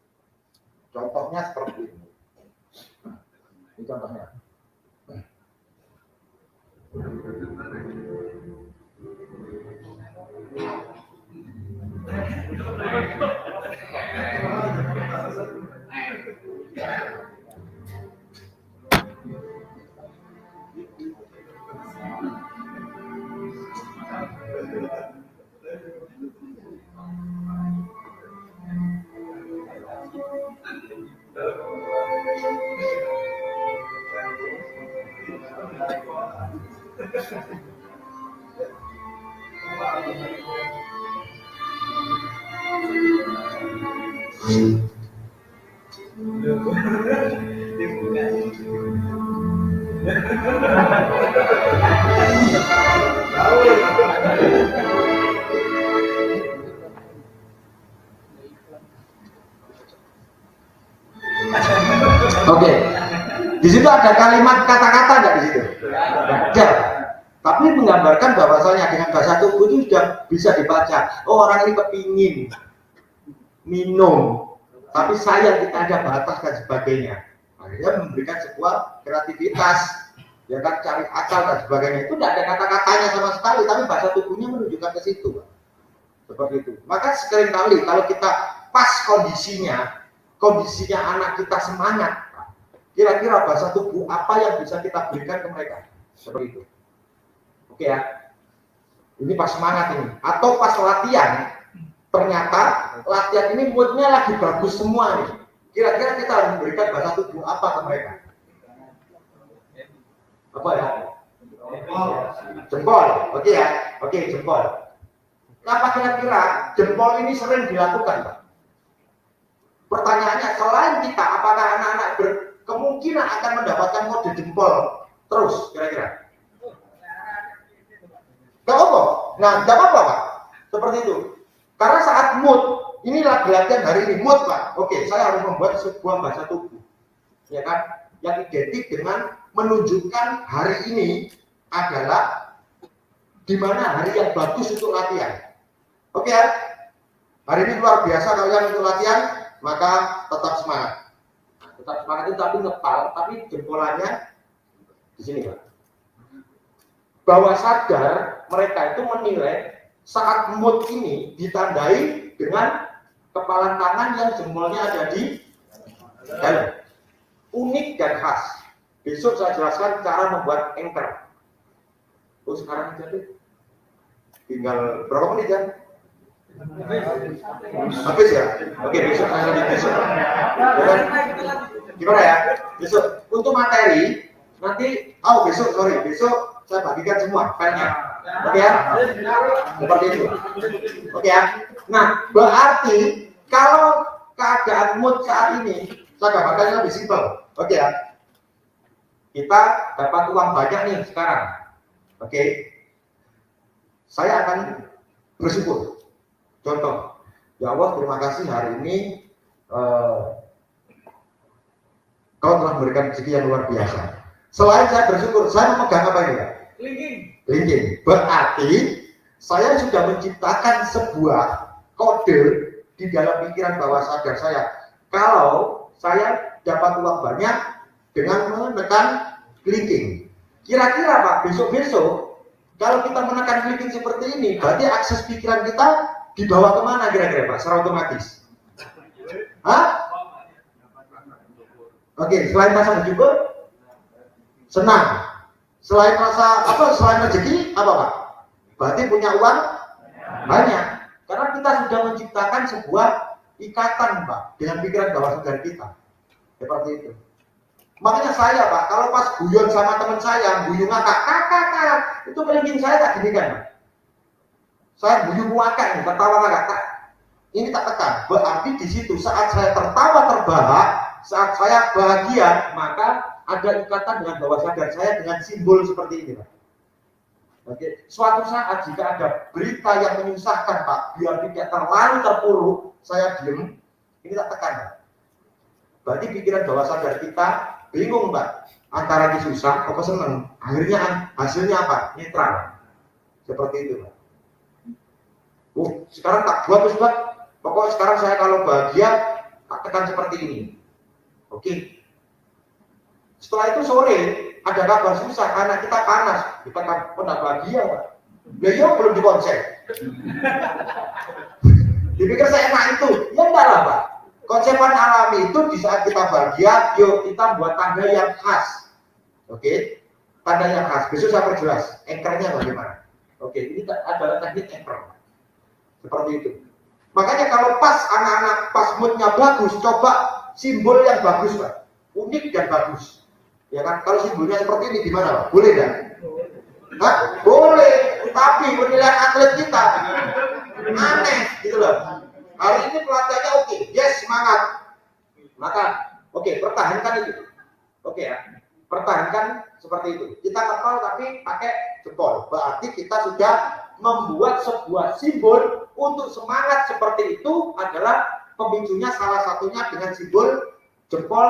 Contohnya seperti ini. Ini contohnya. Oke, di situ ada kalimat kata-kata nggak di situ? Ada. Tapi menggambarkan bahwasanya dengan bahasa tubuh itu sudah bisa dibaca. Oh, orang ini kepingin minum, tapi sayang kita ada batas dan sebagainya. Akhirnya memberikan sebuah kreativitas, ya kan, cari akal dan sebagainya. Itu tidak ada kata-katanya sama sekali, tapi bahasa tubuhnya menunjukkan ke situ, Pak. Seperti itu. Maka seringkali kalau kita pas kondisinya anak kita semangat, kira-kira bahasa tubuh apa yang bisa kita berikan ke mereka? Seperti itu. Oke ya. Ini pas semangat ini. Atau pas latihan, ternyata latihan ini moodnya lagi bagus semua nih. Kira-kira kita harus memberikan bahasa tubuh apa ke mereka? Apa ya? Jempol. Oke ya. Oke, jempol. Apa kira-kira jempol ini sering dilakukan, Pak? Pertanyaannya, selain kita, apakah anak-anak berkemungkinan akan mendapatkan kode jempol terus, kira-kira? Gak apa? Nah, gak apa-apa, Pak. Seperti itu. Karena saat mood, ini lagi latihan hari ini, mood, Pak. Oke, saya harus membuat sebuah bahasa tubuh, ya kan? Yang identik dengan menunjukkan hari ini adalah di mana hari yang bagus untuk latihan. Oke ya? Hari ini luar biasa kalian untuk latihan, maka tetap semangat. Nah, tetap semangat itu tapi ngepal, tapi jempolannya di sini, Pak. Bahwa sadar mereka itu menilai saat mood ini ditandai dengan kepalan tangan yang jempolnya ada di dalam. Unik dan khas. Besok saya jelaskan cara membuat anchor. Oh, sekarang jadi tinggal berapa menit ya? Habis ya? Oke, besok saya lanjut besok. Gimana ya? Besok untuk materi nanti, besok saya bagikan semua filenya. Oke ya? Seperti itu. Oke ya? Nah, berarti kalau keadaan mood saat ini, saya gambarkannya lebih simpel. Oke ya? kita dapat uang banyak nih sekarang. Oke. Saya akan bersyukur. Contoh, ya Allah terima kasih hari ini Kau telah memberikan rezeki yang luar biasa. Selain saya bersyukur, saya memegang apa ini, Pak? LinkedIn. Berarti saya sudah menciptakan sebuah kode di dalam pikiran bawah sadar saya. Kalau saya dapat uang banyak dengan menekan clicking. Kira-kira Pak, besok-besok kalau kita menekan clicking seperti ini, berarti akses pikiran kita dibawa kemana kira-kira Pak? Secara otomatis. Hah? Oke, selain rasa bersyukur, senang. Selain rasa apa? Selain rezeki, apa Pak? Berarti punya uang banyak. Karena kita sudah menciptakan sebuah ikatan Pak dengan pikiran bawah sadar kita. Seperti itu. Makanya saya Pak, kalau pas guyon sama teman saya, guyon kakak, itu kelingking saya tak gini kan Pak. Saya guyon ngakak nih, tertawa ngakak. Ini tak tekan. Berarti di situ saat saya tertawa terbahak, saat saya bahagia, maka ada ikatan dengan bawah sadar saya dengan simbol seperti ini Pak. Oke. Suatu saat jika ada berita yang menyusahkan Pak, biar tidak terlalu terpuruk, saya diem, ini tak tekan Pak. Berarti pikiran bawah sadar kita bingung Pak, antara disusah apa seneng. Akhirnya hasilnya apa? Netral. Seperti itu Pak. Sekarang tak buat terus Pak. Pokoknya sekarang saya kalau bahagia tak tekan seperti ini. Oke. Setelah itu sore ada kabar susah, anak kita panas, kita kan pernah bahagia Pak. Beliau belum dikonsep. Dipikir saya enak itu, ya enggak lah Pak. Konsepan alami itu di saat kita bahagia, yuk kita buat tanda yang khas. Oke, tanda yang khas. Besok saya perjelas, anchor-nya bagaimana. Oke, ini adalah teknik anchor. Seperti itu. Makanya kalau pas anak-anak pas moodnya bagus, coba simbol yang bagus Pak, unik dan bagus. Ya kan, kalau simbolnya seperti ini gimana Pak? Boleh kan? Hah? Boleh, tapi penilaian atlet kita aneh gitu loh. Hari ini pelatihannya oke, yes semangat. Maka oke, pertahankan itu. Oke ya, pertahankan seperti itu. Kita kepal tapi pakai jempol. Berarti kita sudah membuat sebuah simbol untuk semangat seperti itu adalah pemicunya salah satunya dengan simbol jempol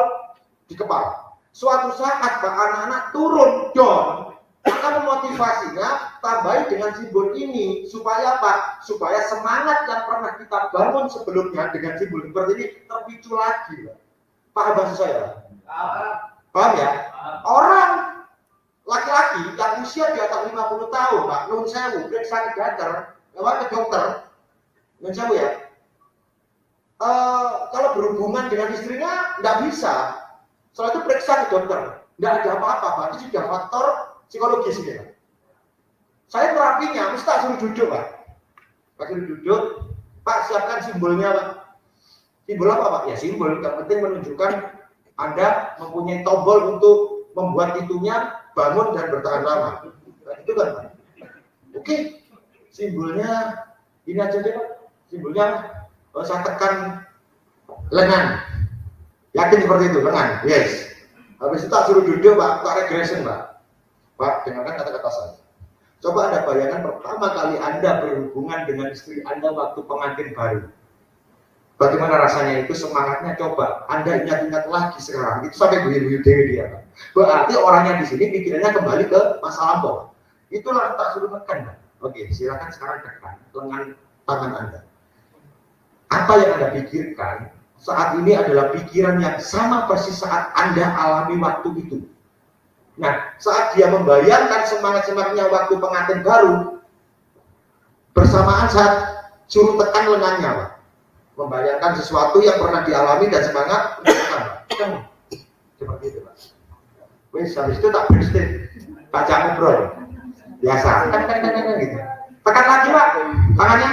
di kepala. Suatu saat Pak anak-anak turun down, maka memotivasinya tambahi dengan simbol ini supaya apa? Supaya semangat yang pernah kita bangun sebelumnya dengan simbol seperti ini terpicu lagi. Paham maksud saya? Paham ya? Orang laki-laki yang usia di atas 50 tahun, Pak, nun sewu, periksa ke dokter, nun sewu ya. Kalau berhubungan dengan istrinya nggak bisa. Setelah itu periksa ke dokter, nggak ada apa-apa, Pak. Itu sudah faktor psikologis ya. Saya terapinya, mesti tak suruh duduk Pak. Pak suruh duduk, Pak siapkan simbolnya Pak. Simbol apa Pak? Ya simbol, yang penting menunjukkan Anda mempunyai tombol untuk membuat itunya bangun dan bertahan lama. Nah, itu kan Pak. Oke, simbolnya ini aja deh Pak. Simbolnya saya tekan lengan. Yakin seperti itu, lengan? Yes. Habis itu tak suruh duduk Pak, tak regression Pak. Pak, dengarkan kata-kata saya. Coba Anda bayangkan pertama kali Anda berhubungan dengan istri Anda waktu pengantin baru. Bagaimana rasanya itu, semangatnya coba. Anda ingat-ingat lagi sekarang, itu sampai guyu-guyu dewe dia Pak. Berarti orangnya di sini pikirannya kembali ke masa lampau. Itulah tak suruh tekan Pak. Oke, silakan sekarang tekan lengan tangan Anda. Apa yang Anda pikirkan saat ini adalah pikiran yang sama persis saat Anda alami waktu itu. Nah, saat dia membayangkan semangat-semangatnya waktu pengantin baru, bersamaan saat suruh tekan lengannya, Pak. Membayangkan sesuatu yang pernah dialami dan semangat, tekan. Seperti itu, Pak. Wes, habis itu tak bersih, baca ngobrol. Biasa, tekan gitu. Tekan lagi, Pak. Tangannya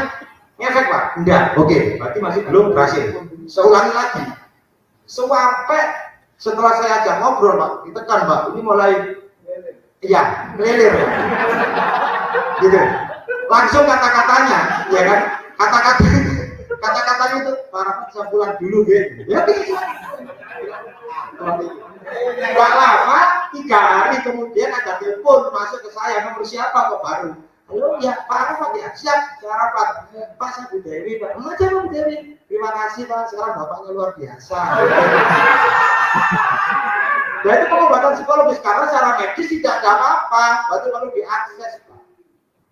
ngefek, Pak. Enggak, oke. Berarti masih belum berhasil. Saya ulangi lagi. Sampai setelah saya ajak ngobrol Pak, ditekan Pak, ini mulai iya, melilir ya. Gitu. Langsung kata-katanya, ya kan? Kata-katanya itu para bisa pulang dulu gitu. Ya. Gak lama, 3 hari kemudian ada telepon masuk ke saya, nomor siapa kok baru? Halo, ya Pak Arafat ya, siap, saya Arafat. Pak, saya Bu Dewi, Pak. Aja Bu Dewi. Terima kasih Pak, sekarang Bapaknya luar biasa. Nah itu pengobatan psikologis, karena secara medis tidak ada apa-apa, berarti perlu diakses Pak.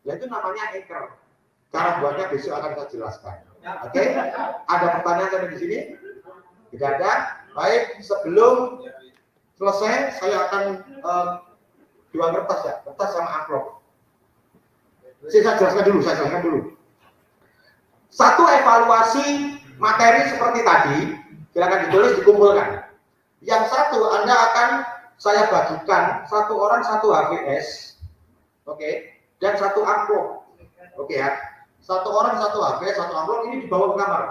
Ya itu namanya hacker. Cara buatnya besok akan saya jelaskan. Oke? Ada pertanyaan sampai di sini? Tidak ada? Baik, sebelum selesai, saya akan 2 kertas ya, kertas sama amplop. Saya jelaskan dulu. Satu, evaluasi materi seperti tadi, silakan ditulis, dikumpulkan. Yang satu, Anda akan saya bagikan 1 orang 1 HVS, oke, dan 1 amplop, oke ya. 1 orang 1 HVS, 1 amplop, ini dibawa ke kamar,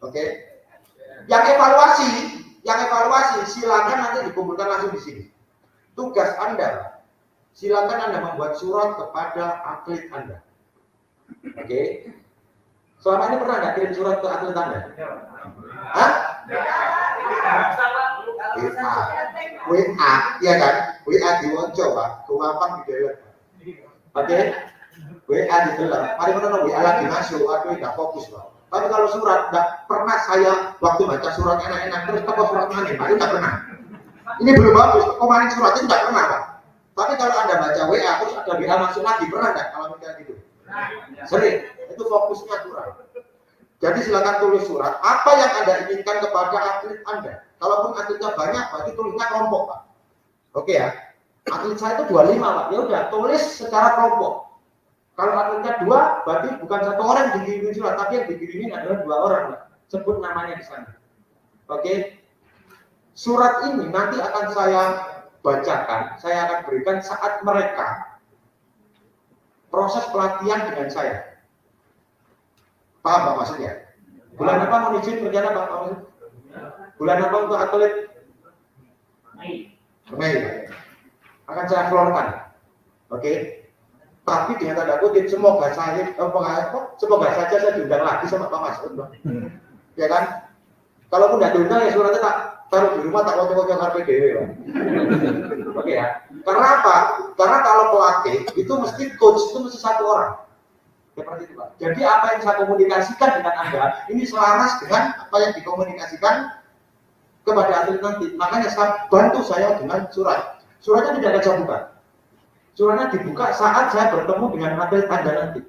oke. Yang evaluasi, silakan nanti dikumpulkan langsung di sini. Tugas Anda, silakan Anda membuat surat kepada atlet Anda. Oke. Selama ini pernah nggak kirim surat ke atlet Anda? Hah? WA, iya kan? WA diwonco Pak, kumapan di dalam. Oke? WA di dalam. Mari menonton WA lagi masuk, aduh nggak fokus Pak. Tapi kalau surat, nggak pernah saya waktu baca surat enak-enak terus apa surat mana? Pak, itu nggak pernah. Ini belum bagus, kemarin surat itu nggak pernah Pak. Tapi kalau Anda baca WA terus ada WA masuk lagi, pernah nggak kalau kayak gitu? Sering, itu fokusnya kurang. Jadi silakan tulis surat apa yang Anda inginkan kepada atlet Anda. Kalaupun atletnya banyak, berarti tulisnya kelompok Pak. Oke ya, atlet saya itu 25 Pak. Ya udah, tulis secara kelompok. Kalau atletnya 2, berarti bukan 1 orang yang dikirimin surat, tapi yang dikirimin adalah 2 orang Pak. Sebut namanya di sana. Oke. Surat ini nanti akan saya bacakan, saya akan berikan saat mereka proses pelatihan dengan saya. Paham Pak maksudnya? Bulan apa mau izin rencana Pak? Bulan apa untuk atlet? Mei. Akan saya florkan. Oke. Tapi dengan tanda kutip semoga saja saya diundang lagi sama Pak Masud, Pak. Ya kan? Kalaupun tidak diundang ya suratnya tak taruh di rumah, tak wajah-wajah karpe dewe. Oke ya. Karena apa? Karena kalau pelatih itu mesti coach itu mesti 1 orang. Seperti itu Pak. Jadi apa yang saya komunikasikan dengan Anda ini selaras dengan apa yang dikomunikasikan kepada atlet nanti. Makanya saya bantu saya dengan surat. Suratnya tidak ada cabutan. Suratnya dibuka saat saya bertemu dengan atlet Anda nanti.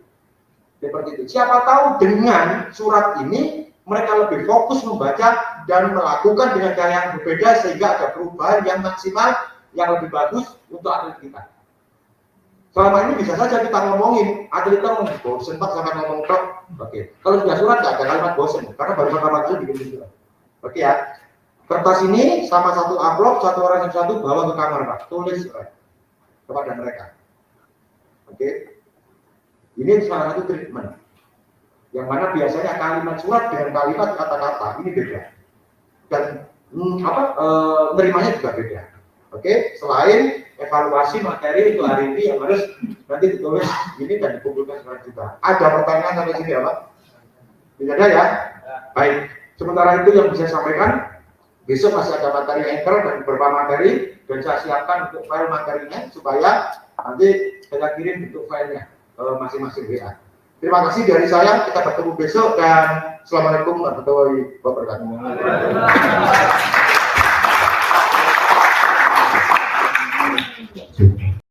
Seperti itu. Siapa tahu dengan surat ini mereka lebih fokus membaca dan melakukan dengan cara yang berbeda sehingga ada perubahan yang maksimal, yang lebih bagus untuk atlet kita. Selama ini bisa saja kita ngomongin, atlet kita ngomong bosen Pak sampai ngomong tok. Oke. Kalau sudah surat nggak ada kalimat bosen, karena baru pertama kali bikin surat. Oke ya. Kertas ini sama 1 amplop, 1 orang yang 1 bawa ke kamar Pak. Tulis surat kepada mereka. Oke. Ini salah satu treatment. Yang mana biasanya kalimat surat dengan kalimat kata-kata ini beda. Dan nerimanya juga beda. Oke, selain evaluasi materi itu hari ini yang harus nanti ditulis ini dan dikumpulkan surat juga. Ada pertanyaan sampai sini ya Pak? Tidak ada ya? Baik. Sementara itu yang bisa saya sampaikan, besok masih ada materi anchor dan beberapa materi dan saya siapkan untuk file materinya supaya nanti saya kirim bentuk filenya masing-masing WA. Terima kasih dari saya, kita bertemu besok dan Assalamualaikum warahmatullahi wabarakatuh.